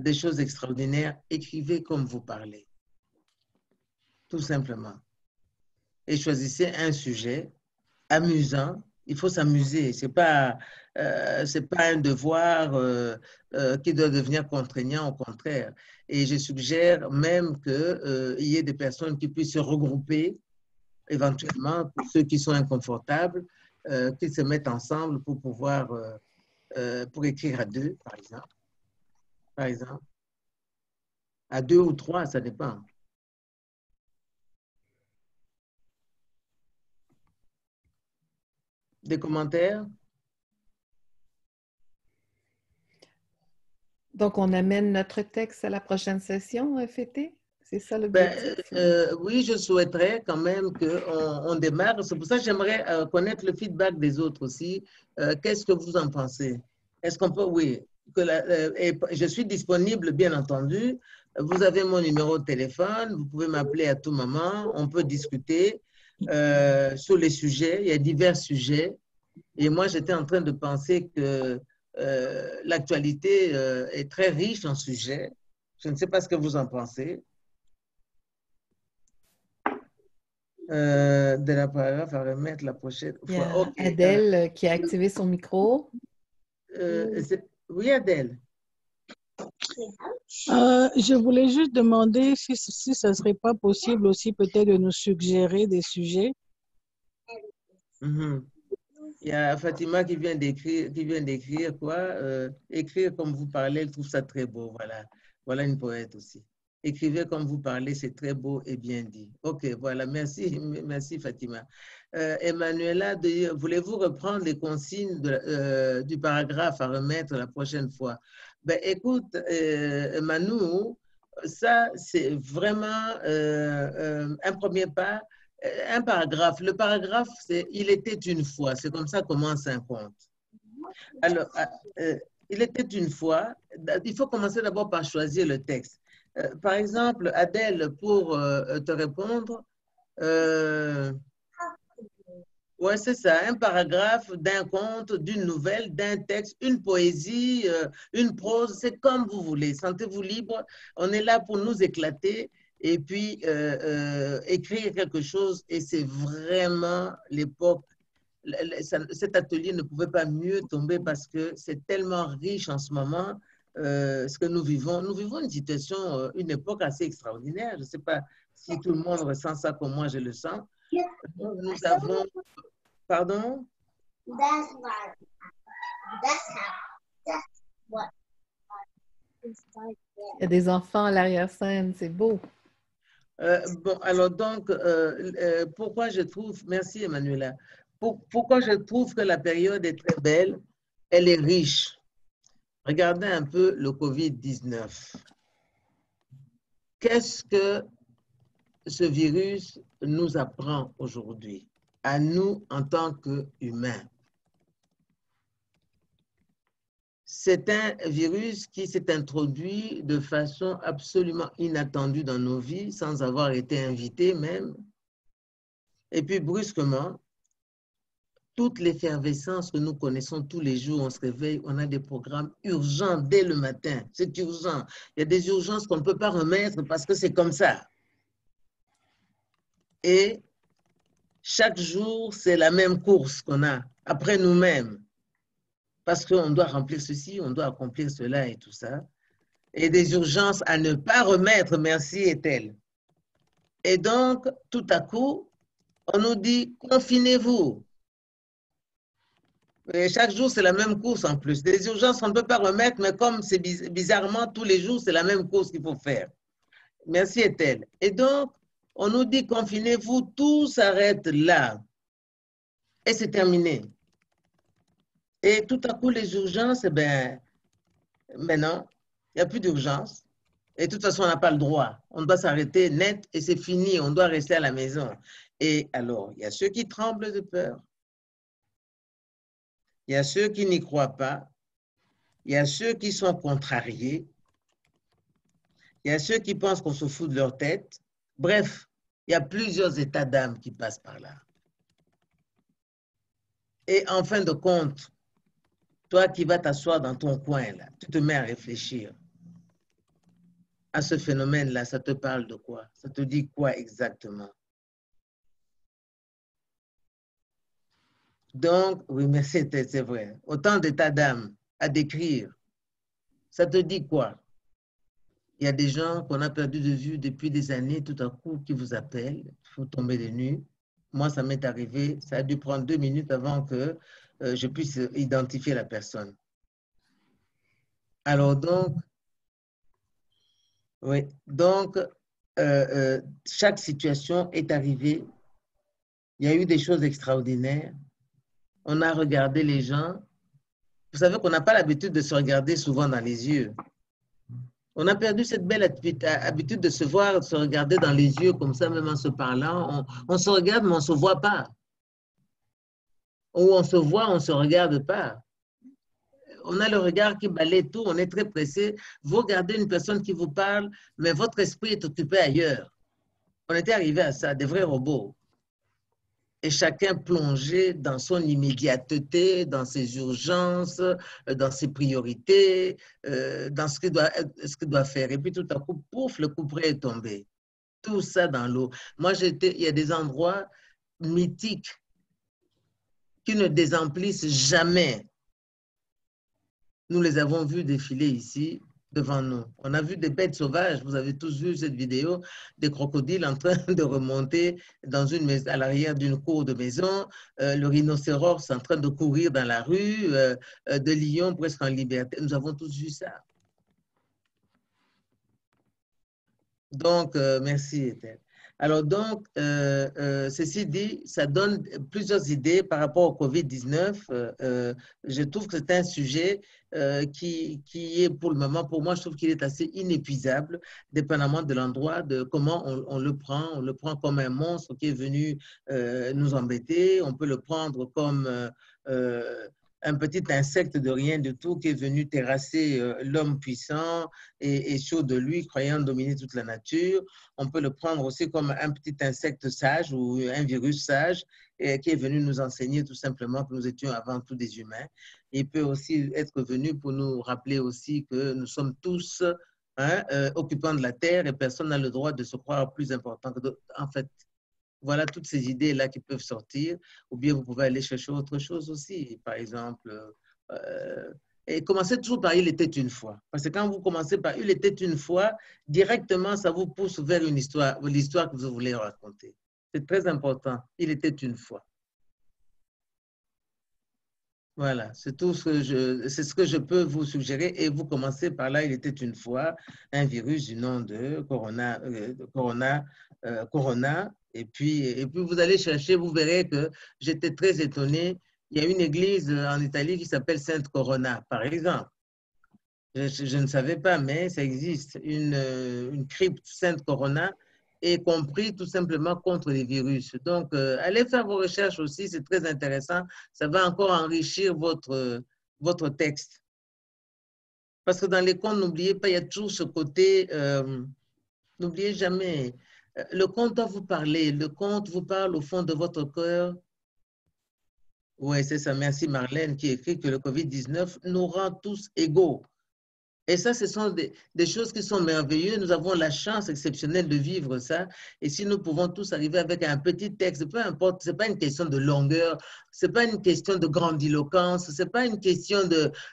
des choses extraordinaires, écrivez comme vous parlez. Tout simplement. Et choisissez un sujet amusant. Il faut s'amuser. C'est pas un devoir qui doit devenir contraignant, au contraire. Et je suggère même qu'il y ait des personnes qui puissent se regrouper éventuellement, pour ceux qui sont inconfortables, qu'ils se mettent ensemble pour pouvoir, pour écrire à deux, par exemple. Par exemple. À 2 ou 3, ça dépend. Des commentaires? Donc, on amène notre texte à la prochaine session, Fété? C'est ça Ben, l'objectif? oui, je souhaiterais quand même qu'on démarre. C'est pour ça que j'aimerais connaître le feedback des autres aussi. Qu'est-ce que vous en pensez? Est-ce qu'on peut, oui, et je suis disponible, bien entendu. Vous avez mon numéro de téléphone, vous pouvez m'appeler à tout moment, on peut discuter sur les sujets, il y a divers sujets. Et moi, j'étais en train de penser que l'actualité est très riche en sujets. Je ne sais pas ce que vous en pensez. De la paragraphe à remettre la prochaine Il y fois. a OK. Adèle qui a activé son micro. Oui, Adèle. Je voulais juste demander si ce ne serait pas possible aussi peut-être de nous suggérer des sujets. Il y a Fatima qui vient d'écrire quoi? Écrire comme vous parlez, elle trouve ça très beau. Voilà. Voilà une poète aussi. Écrivez comme vous parlez, c'est très beau et bien dit. OK, voilà. Merci, merci Fatima. Emmanuela, voulez-vous reprendre les consignes du paragraphe à remettre la prochaine fois? Ben, écoute, Manu, ça, c'est vraiment un premier pas. Un paragraphe. Le paragraphe, c'est « Il était une fois ». C'est comme ça commence un conte. Alors, il était une fois. Il faut commencer d'abord par choisir le texte. Par exemple, Adèle, pour te répondre, ouais, c'est ça, un paragraphe d'un conte, d'une nouvelle, d'un texte, une poésie, une prose, c'est comme vous voulez. Sentez-vous libre. On est là pour nous éclater et puis écrire quelque chose. Et c'est vraiment l'époque. Cet atelier ne pouvait pas mieux tomber parce que c'est tellement riche en ce moment. Ce que nous vivons. Nous vivons une situation, une époque assez extraordinaire. Je ne sais pas si tout le monde ressent ça comme moi, je le sens. Nous avons... Pardon? Il y a des enfants à l'arrière-scène, c'est beau. Bon, alors donc, pourquoi je trouve... Merci, Emmanuela. Pourquoi je trouve que la période est très belle? Elle est riche. Regardez un peu le COVID-19. Qu'est-ce que ce virus nous apprend aujourd'hui, à nous en tant qu'humains? C'est un virus qui s'est introduit de façon absolument inattendue dans nos vies, sans avoir été invité même. Et puis brusquement, toute l'effervescence que nous connaissons tous les jours, on se réveille, on a des programmes urgents dès le matin. C'est urgent. Il y a des urgences qu'on ne peut pas remettre parce que c'est comme ça. Et chaque jour, c'est la même course qu'on a après nous-mêmes. Parce qu'on doit remplir ceci, on doit accomplir cela et tout ça. Et des urgences à ne pas remettre, merci et tel. Et donc, tout à coup, on nous dit, confinez-vous. Et chaque jour, c'est la même course en plus. Des urgences, on ne peut pas remettre, mais comme c'est bizarrement, tous les jours, c'est la même course qu'il faut faire. Merci et tel. Et donc, on nous dit, confinez-vous, tout s'arrête là. Et c'est terminé. Et tout à coup, les urgences, eh bien, maintenant, il n'y a plus d'urgence. Et de toute façon, on n'a pas le droit. On doit s'arrêter net et c'est fini. On doit rester à la maison. Et alors, il y a ceux qui tremblent de peur. Il y a ceux qui n'y croient pas. Il y a ceux qui sont contrariés. Il y a ceux qui pensent qu'on se fout de leur tête. Bref, il y a plusieurs états d'âme qui passent par là. Et en fin de compte, toi qui vas t'asseoir dans ton coin, là, tu te mets à réfléchir à ce phénomène-là. Ça te parle de quoi? Ça te dit quoi exactement? Donc, oui, mais c'est vrai. Autant d'états d'âme à décrire. Ça te dit quoi? Il y a des gens qu'on a perdu de vue depuis des années, tout à coup, qui vous appellent, il faut tomber des nues. Moi, ça m'est arrivé, ça a dû prendre 2 minutes avant que je puisse identifier la personne. Alors donc, oui, donc chaque situation est arrivée. Il y a eu des choses extraordinaires. On a regardé les gens. Vous savez qu'on n'a pas l'habitude de se regarder souvent dans les yeux. On a perdu cette belle habitude de se voir, de se regarder dans les yeux comme ça, même en se parlant. On se regarde, mais on ne se voit pas. Ou on se voit, on ne se regarde pas. On a le regard qui balaye tout, on est très pressé. Vous regardez une personne qui vous parle, mais votre esprit est occupé ailleurs. On était arrivé à ça, des vrais robots. Et chacun plongé dans son immédiateté, dans ses urgences, dans ses priorités, dans ce qu'il doit faire. Et puis tout à coup, pouf, le couperet est tombé. Tout ça dans l'eau. Moi, il y a des endroits mythiques qui ne désemplissent jamais. Nous les avons vus défiler ici devant nous. On a vu des bêtes sauvages, vous avez tous vu cette vidéo, des crocodiles en train de remonter dans une maison, à l'arrière d'une cour de maison, le rhinocéros en train de courir dans la rue, de lions presque en liberté. Nous avons tous vu ça. Donc, merci, Ethel. Alors donc, ceci dit, ça donne plusieurs idées par rapport au COVID-19. Je trouve que c'est un sujet qui est pour le moment, pour moi, je trouve qu'il est assez inépuisable, dépendamment de l'endroit, de comment on le prend. On le prend comme un monstre qui est venu nous embêter. On peut le prendre comme un petit insecte de rien du tout qui est venu terrasser l'homme puissant et chaud de lui, croyant dominer toute la nature. On peut le prendre aussi comme un petit insecte sage ou un virus sage qui est venu nous enseigner tout simplement que nous étions avant tout des humains. Il peut aussi être venu pour nous rappeler aussi que nous sommes tous occupants de la terre et personne n'a le droit de se croire plus important que d'autres. En fait, voilà toutes ces idées-là qui peuvent sortir, ou bien vous pouvez aller chercher autre chose aussi. Par exemple, et commencez toujours par « Il était une fois ». Parce que quand vous commencez par « Il était une fois », directement, ça vous pousse vers une histoire, l'histoire que vous voulez raconter. C'est très important. « Il était une fois ». Voilà, c'est tout c'est ce que je peux vous suggérer. Et vous commencez par là, il était une fois un virus du nom de Corona. Et puis vous allez chercher, vous verrez que j'étais très étonné. Il y a une église en Italie qui s'appelle Sainte Corona, par exemple. Je ne savais pas, mais ça existe. Une crypte Sainte Corona est compris tout simplement contre les virus. Donc, allez faire vos recherches aussi, c'est très intéressant. Ça va encore enrichir votre texte. Parce que dans les contes, n'oubliez pas, il y a toujours ce côté, n'oubliez jamais, le conte doit vous parler, le conte vous parle au fond de votre cœur. Oui, c'est ça, merci Marlène qui écrit que le COVID-19 nous rend tous égaux. Et ça, ce sont des choses qui sont merveilleuses. Nous avons la chance exceptionnelle de vivre ça. Et si nous pouvons tous arriver avec un petit texte, peu importe, ce n'est pas une question de longueur, ce n'est pas une question de grandiloquence, ce n'est pas une question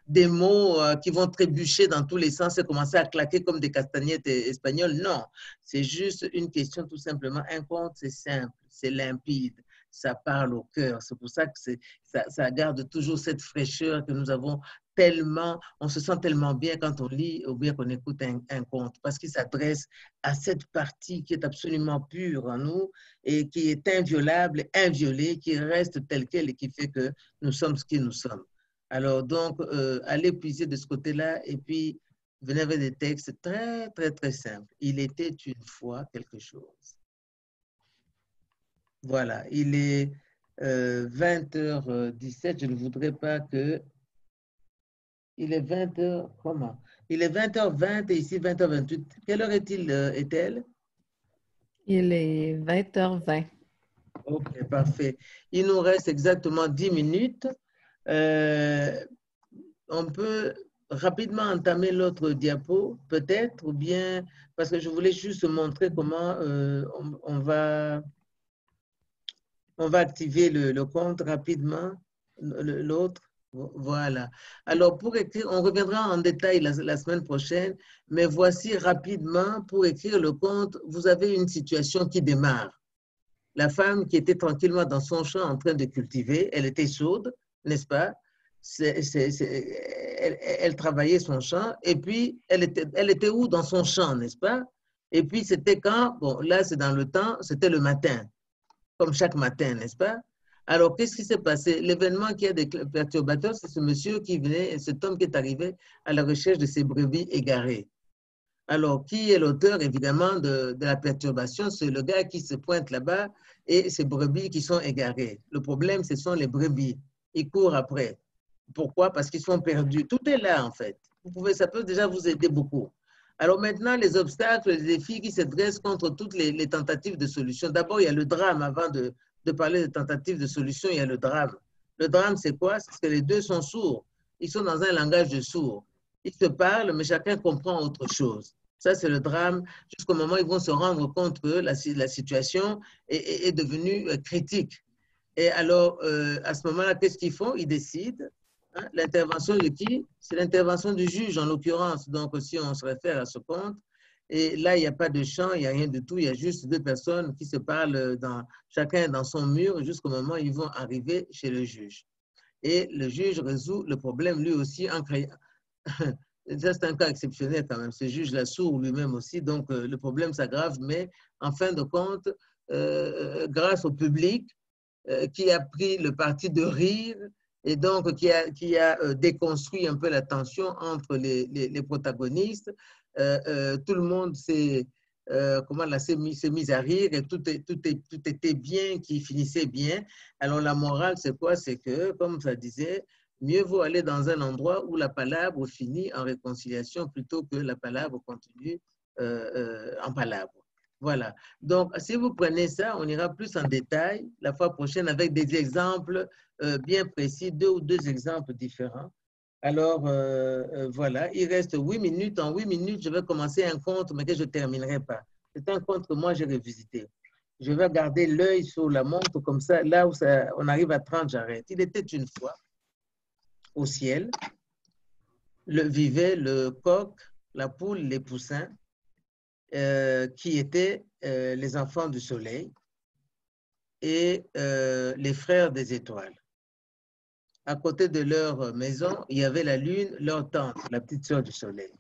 des mots qui vont trébucher dans tous les sens et commencer à claquer comme des castagnettes espagnoles. Non, c'est juste une question tout simplement. Un conte, c'est simple, c'est limpide. Ça parle au cœur. C'est pour ça que ça garde toujours cette fraîcheur que nous avons tellement, on se sent tellement bien quand on lit ou bien qu'on écoute un conte, parce qu'il s'adresse à cette partie qui est absolument pure en nous et qui est inviolable, inviolée, qui reste telle qu'elle et qui fait que nous sommes ce que nous sommes. Alors donc, allez puiser de ce côté-là et puis venez avec des textes très, très, très simples. Il était une fois quelque chose. Voilà, il est 20h17, je ne voudrais pas que... Il est 20h, comment? Il est 20h20 et ici 20h28. Quelle heure est-elle? Il est 20h20. Ok, parfait. Il nous reste exactement 10 minutes. On peut rapidement entamer l'autre diapo, peut-être, ou bien, parce que je voulais juste montrer comment on va activer le compte rapidement, l'autre. Voilà. Alors, pour écrire, on reviendra en détail la semaine prochaine, mais voici rapidement, pour écrire le compte, vous avez une situation qui démarre. La femme qui était tranquillement dans son champ en train de cultiver, elle était sourde, n'est-ce pas? Elle travaillait son champ et puis elle était où dans son champ, n'est-ce pas? Et puis c'était quand, bon là c'est dans le temps, c'était le matin, comme chaque matin, n'est-ce pas? Alors qu'est-ce qui s'est passé? L'événement qui est des perturbateurs, c'est ce monsieur qui venait, cet homme qui est arrivé à la recherche de ses brebis égarées. Alors, qui est l'auteur, évidemment, de la perturbation? C'est le gars qui se pointe là-bas et ses brebis qui sont égarées. Le problème, ce sont les brebis. Ils courent après. Pourquoi? Parce qu'ils sont perdus. Tout est là, en fait. Ça peut déjà vous aider beaucoup. Alors maintenant, les obstacles, les défis qui se dressent contre toutes les tentatives de solution. D'abord, il y a le drame. Avant de parler de tentatives de solution, il y a le drame. Le drame, c'est quoi? C'est que les deux sont sourds. Ils sont dans un langage de sourds. Ils se parlent, mais chacun comprend autre chose. Ça, c'est le drame, jusqu'au moment où ils vont se rendre compte que la situation est devenue critique. Et alors, à ce moment-là, qu'est-ce qu'ils font? Ils décident. Hein, l'intervention de qui? C'est l'intervention du juge, en l'occurrence. Donc, si on se réfère à ce compte, et là, il n'y a pas de chant, il n'y a rien du tout. Il y a juste deux personnes qui se parlent, chacun dans son mur, jusqu'au moment où ils vont arriver chez le juge. Et le juge résout le problème lui aussi en créant... Ça, c'est un cas exceptionnel quand même. Ce juge-là sourd lui-même aussi, donc le problème s'aggrave, mais en fin de compte, grâce au public qui a pris le parti de rire et donc qui a déconstruit un peu la tension entre les protagonistes, tout le monde s'est mis à rire et tout était bien, qui finissait bien. Alors la morale, c'est quoi? C'est que, comme ça disait, mieux vaut aller dans un endroit où la palabre finit en réconciliation plutôt que la palabre continue en palabre. Voilà. Donc, si vous prenez ça, on ira plus en détail la fois prochaine avec des exemples bien précis, deux exemples différents. Alors, voilà, il reste 8 minutes. En 8 minutes, je vais commencer un conte, mais que je ne terminerai pas. C'est un conte que moi, j'ai revisité. Je vais garder l'œil sur la montre, comme ça, là où on arrive à 30, j'arrête. Il était une fois au ciel, vivaient le coq, la poule, les poussins, qui étaient les enfants du soleil et les frères des étoiles. À côté de leur maison, il y avait la lune, leur tante, la petite sœur du soleil.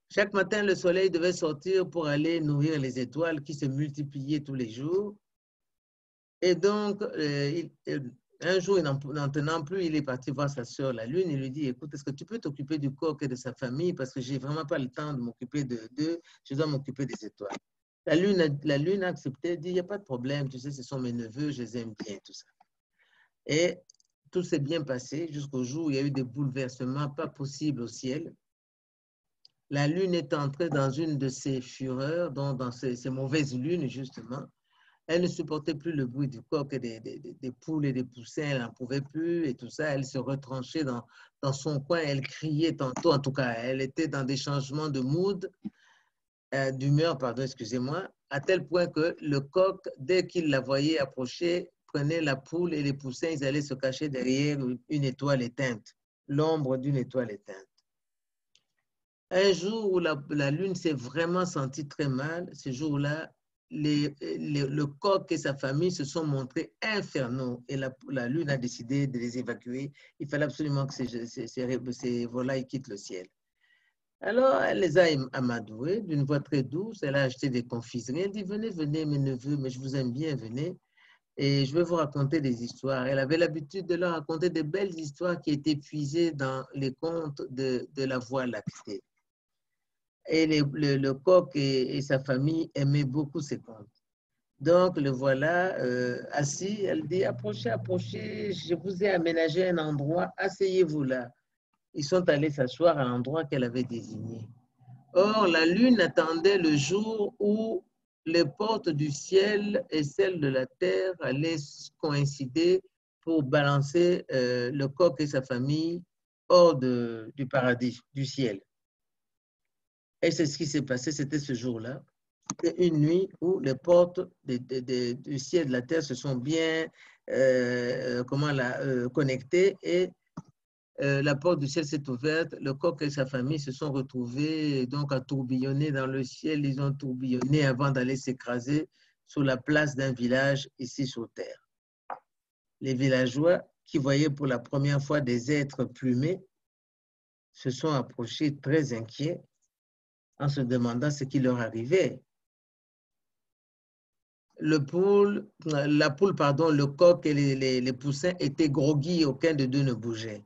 Chaque matin, le soleil devait sortir pour aller nourrir les étoiles qui se multipliaient tous les jours. Et donc, un jour, n'en tenant plus, il est parti voir sa sœur, la lune, et lui dit, écoute, est-ce que tu peux t'occuper du coq et de sa famille parce que je n'ai vraiment pas le temps de m'occuper d'eux, je dois m'occuper des étoiles. La lune a accepté, dit, il n'y a pas de problème, tu sais, ce sont mes neveux, je les aime bien, tout ça. Et tout s'est bien passé jusqu'au jour où il y a eu des bouleversements pas possibles au ciel. La lune est entrée dans une de ses fureurs, dans ces mauvaises lunes, justement. Elle ne supportait plus le bruit du coq et des poules et des poussins, elle n'en pouvait plus et tout ça. Elle se retranchait dans son coin, elle criait tantôt, en tout cas, elle était dans des changements de mood, d'humeur, pardon, excusez-moi, à tel point que le coq, dès qu'il la voyait approcher, prenait la poule et les poussins, ils allaient se cacher derrière une étoile éteinte, l'ombre d'une étoile éteinte. Un jour où la lune s'est vraiment sentie très mal, ce jour-là, le coq et sa famille se sont montrés infernaux et la lune a décidé de les évacuer. Il fallait absolument que ces volailles quittent le ciel. Alors, elle les a amadoués d'une voix très douce. Elle a acheté des confiseries. Elle dit, venez, venez, mes neveux, mais je vous aime bien, venez. Et je vais vous raconter des histoires. Elle avait l'habitude de leur raconter de belles histoires qui étaient puisées dans les contes de la Voie lactée. Et le coq et sa famille aimaient beaucoup ces contes. Donc, le voilà assis. Elle dit, approchez, approchez, je vous ai aménagé un endroit, asseyez-vous là. Ils sont allés s'asseoir à l'endroit qu'elle avait désigné. Or, la lune attendait le jour où les portes du ciel et celles de la terre allaient coïncider pour balancer le coq et sa famille hors du paradis, du ciel. Et c'est ce qui s'est passé, c'était ce jour-là. C'était une nuit où les portes du ciel et de la terre se sont bien connectées et la porte du ciel s'est ouverte, le coq et sa famille se sont retrouvés donc à tourbillonner dans le ciel. Ils ont tourbillonné avant d'aller s'écraser sur la place d'un village ici sur Terre. Les villageois qui voyaient pour la première fois des êtres plumés se sont approchés très inquiets en se demandant ce qui leur arrivait. La poule, le coq et les poussins étaient groggy, aucun de deux ne bougeait.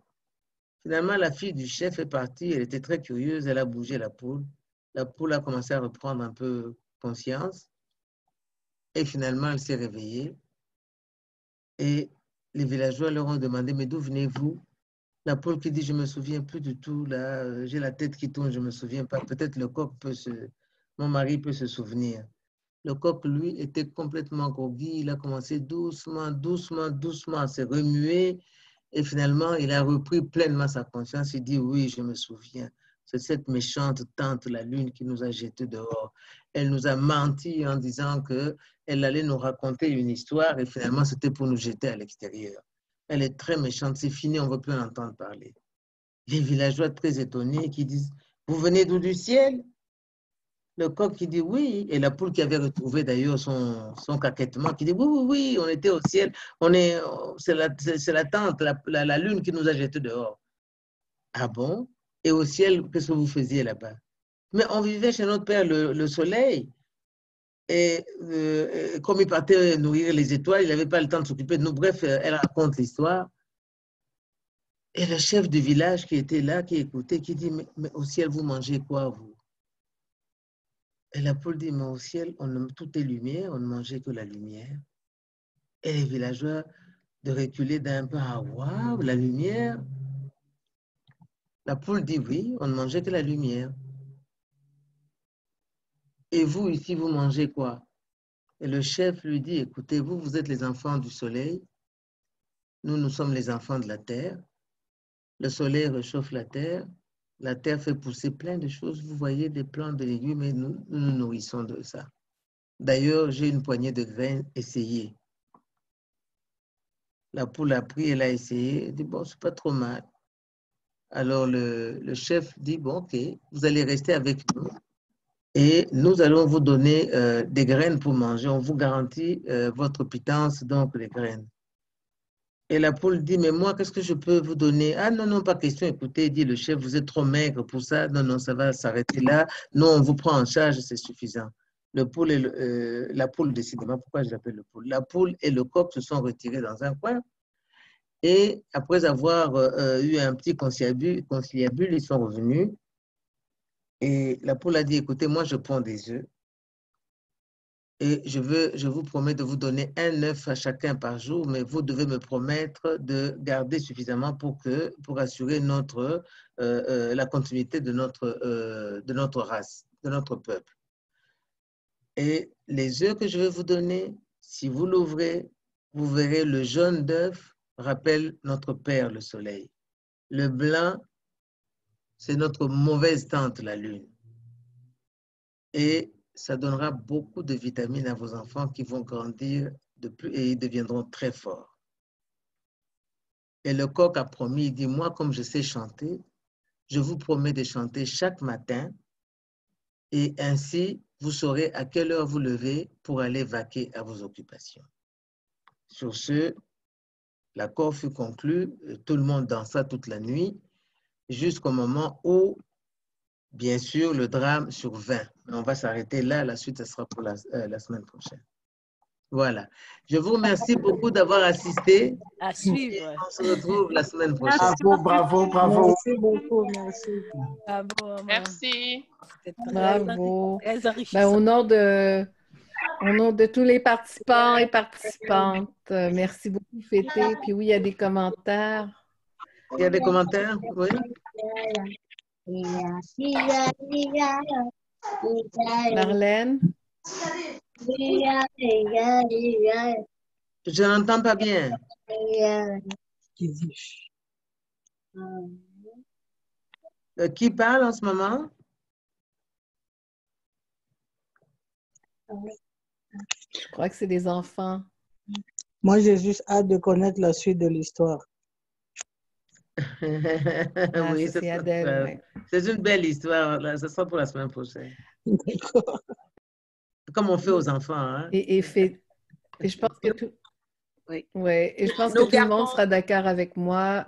Finalement, la fille du chef est partie, elle était très curieuse, elle a bougé la poule. La poule a commencé à reprendre un peu conscience et finalement, elle s'est réveillée. Et les villageois leur ont demandé, mais d'où venez-vous? La poule qui dit, je ne me souviens plus du tout, là, j'ai la tête qui tourne, je ne me souviens pas. Peut-être le coq mon mari peut se souvenir. Le coq, lui, était complètement groggy. Il a commencé doucement, doucement, doucement à se remuer. Et finalement, il a repris pleinement sa conscience. Il dit, oui, je me souviens. C'est cette méchante tante, la lune, qui nous a jetés dehors. Elle nous a menti en disant qu'elle allait nous raconter une histoire et finalement, c'était pour nous jeter à l'extérieur. Elle est très méchante. C'est fini, on ne veut plus en entendre parler. Les villageois très étonnés qui disent, vous venez d'où du ciel? Le coq qui dit oui, et la poule qui avait retrouvé d'ailleurs son caquettement, qui dit oui, oui, oui, on était au ciel, c'est la tante, la lune qui nous a jetés dehors. Ah bon? Et au ciel, qu'est-ce que vous faisiez là-bas? Mais on vivait chez notre père le soleil, et comme il partait nourrir les étoiles, il n'avait pas le temps de s'occuper de nous. Bref, elle raconte l'histoire. Et le chef du village qui était là, qui écoutait, qui dit, mais au ciel, vous mangez quoi, vous? Et la poule dit, mais au ciel, tout est lumière, on ne mangeait que la lumière. Et les villageois de reculer d'un peu, ah waouh, la lumière. La poule dit, oui, on ne mangeait que la lumière. Et vous, ici, vous mangez quoi? Et le chef lui dit, écoutez, vous êtes les enfants du soleil, nous sommes les enfants de la terre. Le soleil réchauffe la terre fait pousser plein de choses. Vous voyez des plantes, de légumes, et nous nous nourrissons de ça. D'ailleurs, j'ai une poignée de graines, essayez. La poule a pris, elle a essayé, elle dit, bon, c'est pas trop mal. Alors, le chef dit, bon, ok, vous allez rester avec nous et nous allons vous donner des graines pour manger. On vous garantit votre pitance, donc les graines. Et la poule dit, mais moi, qu'est-ce que je peux vous donner? Ah non, non, pas question. Écoutez, dit le chef, vous êtes trop maigre pour ça. Non, non, ça va s'arrêter là. Non, on vous prend en charge, c'est suffisant. La poule, décidément, pourquoi je l'appelle le poule? La poule et le coq se sont retirés dans un coin. Et après avoir eu un petit conciliabule, ils sont revenus. Et la poule a dit, écoutez, moi, je prends des œufs. Et je vous promets de vous donner un œuf à chacun par jour, mais vous devez me promettre de garder suffisamment pour assurer la continuité de notre race, de notre peuple. Et les œufs que je vais vous donner, si vous l'ouvrez, vous verrez le jaune d'œuf rappelle notre père, le soleil. Le blanc, c'est notre mauvaise tante, la lune. Et ça donnera beaucoup de vitamines à vos enfants qui vont grandir et ils deviendront très forts. Et le coq a promis, il dit, moi, comme je sais chanter, je vous promets de chanter chaque matin et ainsi, vous saurez à quelle heure vous levez pour aller vaquer à vos occupations. Sur ce, l'accord fut conclu, tout le monde dansa toute la nuit jusqu'au moment où, bien sûr, le drame survint. On va s'arrêter là, la suite, ça sera pour la semaine prochaine. Voilà. Je vous remercie beaucoup d'avoir assisté. À suivre. On se retrouve la semaine prochaine. Bravo, bravo, bravo. Merci beaucoup, merci. Bravo. Merci. Bravo. Très Ben, enrichissant. au nom de tous les participants et participantes, merci beaucoup, Fété. Puis oui, il y a des commentaires. Il y a des commentaires? Oui. Marlène? Je n'entends pas bien. Qui parle en ce moment? Je crois que c'est des enfants. Moi, j'ai juste hâte de connaître la suite de l'histoire. Oui, c'est Adèle. Ouais. C'est une belle histoire. Ça sera pour la semaine prochaine. D'accord. comme on fait aux enfants. Hein. Et je pense que tout, Oui. ouais, et je pense que Nous tout le monde gardons- sera d'accord avec moi.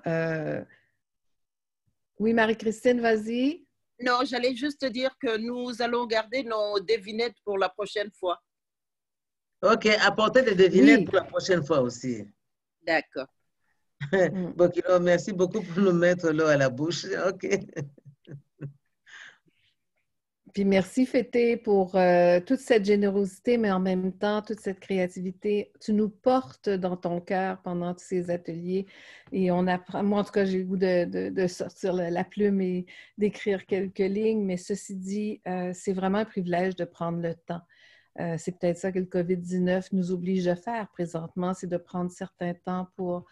Oui, Marie-Christine, vas-y. Non, j'allais juste te dire que nous allons garder nos devinettes pour la prochaine fois. OK, apportez des devinettes Oui. pour la prochaine fois aussi. D'accord. Bokilo, merci beaucoup pour nous mettre l'eau à la bouche. OK. Puis merci, Fété, pour toute cette générosité, mais en même temps, toute cette créativité. Tu nous portes dans ton cœur pendant tous ces ateliers et on apprend. Moi, en tout cas, j'ai le goût de sortir la plume et d'écrire quelques lignes, mais ceci dit, c'est vraiment un privilège de prendre le temps. C'est peut-être ça que le COVID-19 nous oblige à faire présentement, c'est de prendre certains temps pour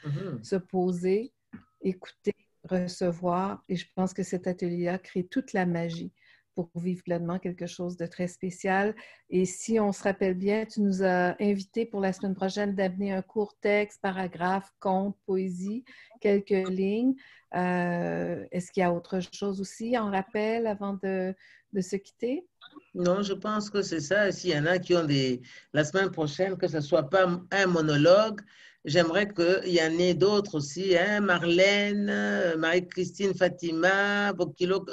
se poser, écouter, recevoir. Et je pense que cet atelier-là crée toute la magie pour vivre pleinement quelque chose de très spécial. Et si on se rappelle bien, tu nous as invités pour la semaine prochaine d'amener un court texte, paragraphe, conte, poésie, quelques lignes. Est-ce qu'il y a autre chose aussi en rappel avant de se quitter? Non, je pense que c'est ça. S'il y en a qui ont la semaine prochaine, que ce ne soit pas un monologue, j'aimerais qu'il y en ait d'autres aussi. Hein? Marlène, Marie-Christine, Fatima, Bokilo,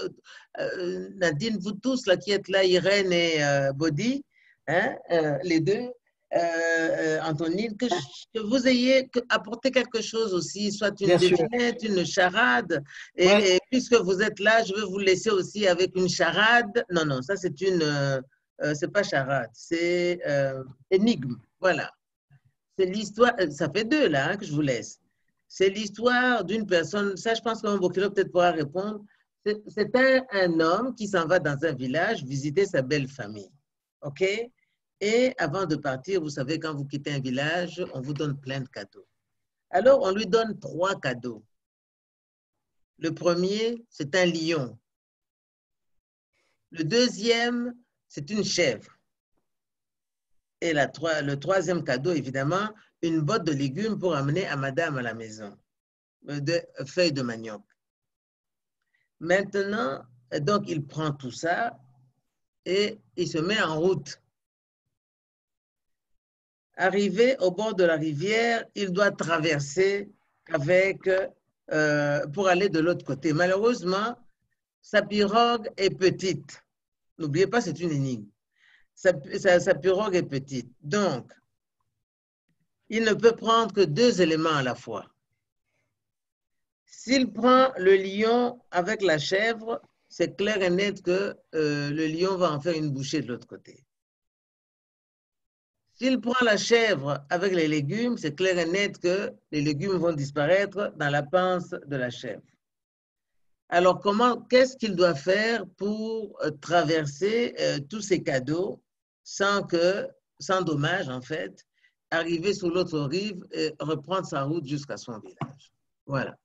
Nadine, vous tous là, qui êtes là, Irène et Bodi, hein? Les deux. Antonine, que vous ayez apporté quelque chose aussi, soit une devinette, une charade. Et puisque vous êtes là, je vais vous laisser aussi avec une charade. Non, non, ça c'est c'est pas charade, c'est énigme. Voilà. C'est l'histoire, ça fait deux là hein, que je vous laisse. C'est l'histoire d'une personne, ça je pense que mon Bokilo peut-être pourra répondre. C'est un homme qui s'en va dans un village visiter sa belle famille. OK? Et avant de partir, vous savez, quand vous quittez un village, on vous donne plein de cadeaux. Alors, on lui donne 3 cadeaux. Le premier, c'est un lion. Le deuxième, c'est une chèvre. Et le troisième cadeau, évidemment, une botte de légumes pour amener à madame à la maison, de feuilles de manioc. Maintenant, donc, il prend tout ça et il se met en route. Arrivé au bord de la rivière, il doit traverser pour aller de l'autre côté. Malheureusement, sa pirogue est petite. N'oubliez pas, c'est une énigme. Sa pirogue est petite. Donc, il ne peut prendre que 2 éléments à la fois. S'il prend le lion avec la chèvre, c'est clair et net que le lion va en faire une bouchée de l'autre côté. S'il prend la chèvre avec les légumes, c'est clair et net que les légumes vont disparaître dans la panse de la chèvre. Alors, qu'est-ce qu'il doit faire pour traverser tous ces cadeaux sans dommage, en fait, arriver sur l'autre rive et reprendre sa route jusqu'à son village? Voilà.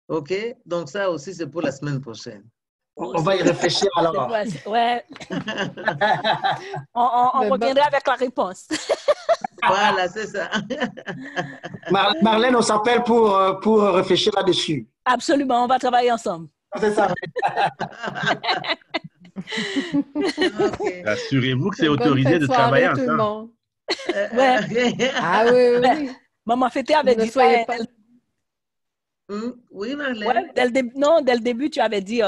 OK? Donc, ça aussi, c'est pour la semaine prochaine. On va y réfléchir alors. Ouais. On reviendra avec la réponse. Voilà, c'est ça. Marlène, on s'appelle pour réfléchir là-dessus. Absolument, on va travailler ensemble. C'est ça. Okay. Assurez-vous que c'est autorisé de travailler ensemble. Ouais. Ah oui, oui. Maman Fété avait dit ça. Oui, Marlène. Ouais, dès le début, tu avais dit,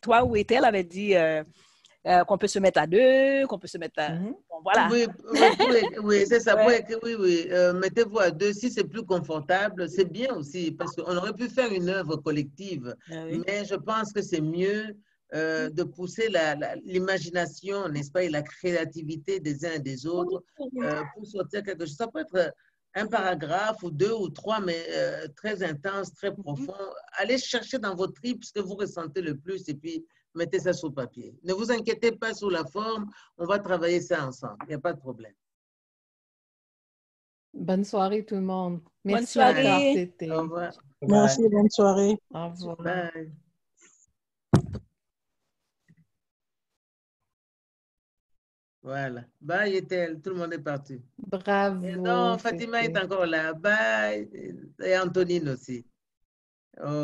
toi ou Ethel avait dit qu'on peut se mettre à 2, qu'on peut se mettre à... Bon, voilà. Oui, c'est ça. Ouais. Oui. Mettez-vous à 2. Si c'est plus confortable, c'est bien aussi, parce qu'on aurait pu faire une œuvre collective. Oui. Mais je pense que c'est mieux de pousser l'imagination, n'est-ce pas, et la créativité des uns et des autres pour sortir quelque chose. Ça peut être un paragraphe ou 2 ou 3, mais très intense, très profond. Allez chercher dans vos tripes ce que vous ressentez le plus et puis mettez ça sur papier. Ne vous inquiétez pas sur la forme, on va travailler ça ensemble. Il n'y a pas de problème. Bonne soirée tout le monde. Merci bonne soirée. encore, Tété. Au revoir. Merci, bonne soirée. Au revoir. Bye. Voilà. Bye, Ethel. Tout le monde est parti. Bravo. Et non, Fatima est encore là. Bye. Et Antonine aussi. Oh.